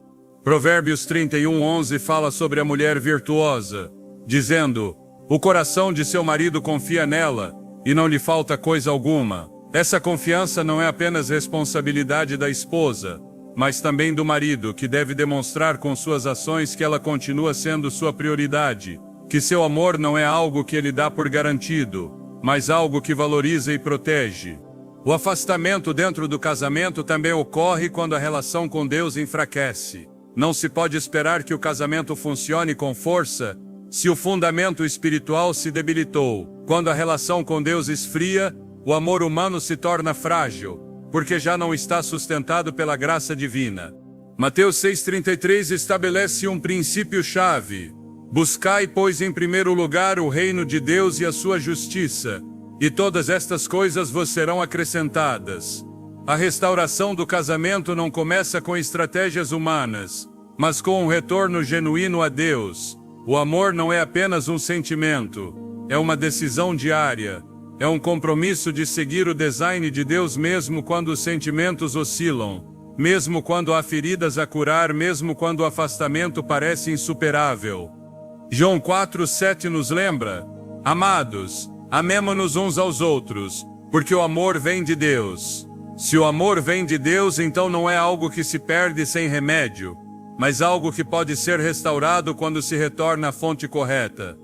Speaker 1: Provérbios 31:11 fala sobre a mulher virtuosa, dizendo: "O coração de seu marido confia nela, e não lhe falta coisa alguma." Essa confiança não é apenas responsabilidade da esposa, mas também do marido, que deve demonstrar com suas ações que ela continua sendo sua prioridade, que seu amor não é algo que ele dá por garantido, mas algo que valoriza e protege. O afastamento dentro do casamento também ocorre quando a relação com Deus enfraquece. Não se pode esperar que o casamento funcione com força se o fundamento espiritual se debilitou. Quando a relação com Deus esfria, o amor humano se torna frágil, porque já não está sustentado pela graça divina. Mateus 6:33 estabelece um princípio-chave: "Buscai, pois, em primeiro lugar o reino de Deus e a sua justiça, e todas estas coisas vos serão acrescentadas." A restauração do casamento não começa com estratégias humanas, mas com um retorno genuíno a Deus. O amor não é apenas um sentimento, é uma decisão diária. É um compromisso de seguir o design de Deus mesmo quando os sentimentos oscilam, mesmo quando há feridas a curar, mesmo quando o afastamento parece insuperável. João 4:7 nos lembra: "Amados, amemo-nos uns aos outros, porque o amor vem de Deus." Se o amor vem de Deus, então não é algo que se perde sem remédio, mas algo que pode ser restaurado quando se retorna à fonte correta.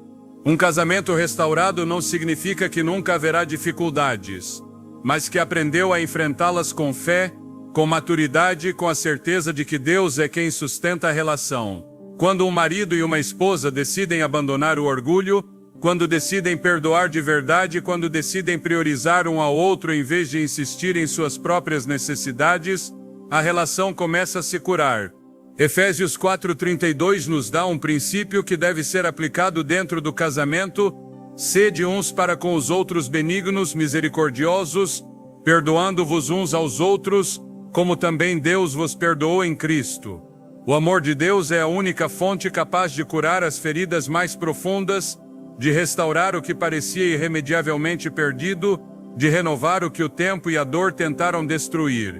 Speaker 1: Um casamento restaurado não significa que nunca haverá dificuldades, mas que aprendeu a enfrentá-las com fé, com maturidade e com a certeza de que Deus é quem sustenta a relação. Quando um marido e uma esposa decidem abandonar o orgulho, quando decidem perdoar de verdade, quando decidem priorizar um ao outro em vez de insistir em suas próprias necessidades, a relação começa a se curar. Efésios 4:32 nos dá um princípio que deve ser aplicado dentro do casamento: sede uns para com os outros benignos, misericordiosos, perdoando-vos uns aos outros, como também Deus vos perdoou em Cristo. O amor de Deus é a única fonte capaz de curar as feridas mais profundas, de restaurar o que parecia irremediavelmente perdido, de renovar o que o tempo e a dor tentaram destruir.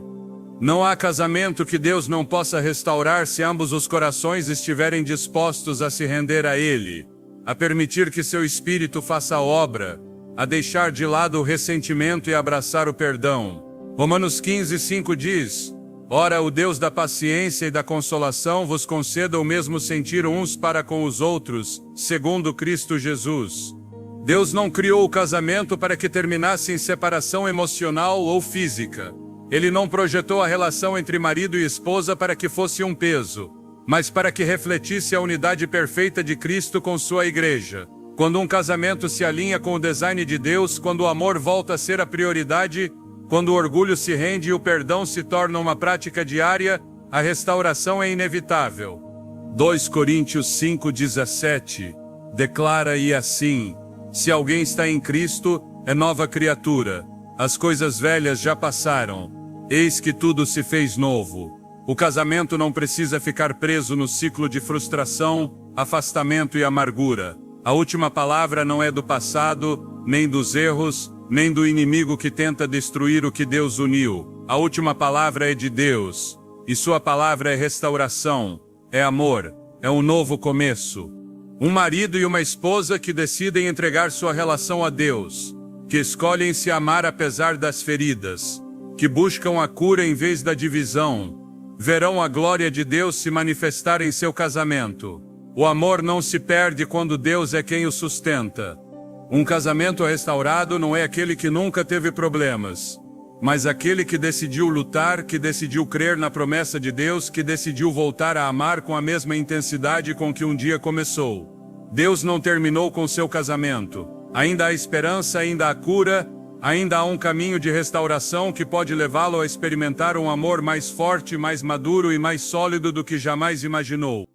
Speaker 1: Não há casamento que Deus não possa restaurar se ambos os corações estiverem dispostos a se render a Ele, a permitir que seu Espírito faça a obra, a deixar de lado o ressentimento e abraçar o perdão. Romanos 15:5 diz: Ora, o Deus da paciência e da consolação vos conceda o mesmo sentir uns para com os outros, segundo Cristo Jesus. Deus não criou o casamento para que terminasse em separação emocional ou física. Ele não projetou a relação entre marido e esposa para que fosse um peso, mas para que refletisse a unidade perfeita de Cristo com sua igreja. Quando um casamento se alinha com o design de Deus, quando o amor volta a ser a prioridade, quando o orgulho se rende e o perdão se torna uma prática diária, a restauração é inevitável. 2 Coríntios 5:17 declara: e assim, se alguém está em Cristo, é nova criatura. As coisas velhas já passaram, eis que tudo se fez novo. O casamento não precisa ficar preso no ciclo de frustração, afastamento e amargura. A última palavra não é do passado, nem dos erros, nem do inimigo que tenta destruir o que Deus uniu. A última palavra é de Deus, e sua palavra é restauração, é amor, é um novo começo. Um marido e uma esposa que decidem entregar sua relação a Deus, que escolhem se amar apesar das feridas, que buscam a cura em vez da divisão, verão a glória de Deus se manifestar em seu casamento. O amor não se perde quando Deus é quem o sustenta. Um casamento restaurado não é aquele que nunca teve problemas, mas aquele que decidiu lutar, que decidiu crer na promessa de Deus, que decidiu voltar a amar com a mesma intensidade com que um dia começou. Deus não terminou com seu casamento. Ainda há esperança, ainda há cura, ainda há um caminho de restauração que pode levá-lo a experimentar um amor mais forte, mais maduro e mais sólido do que jamais imaginou.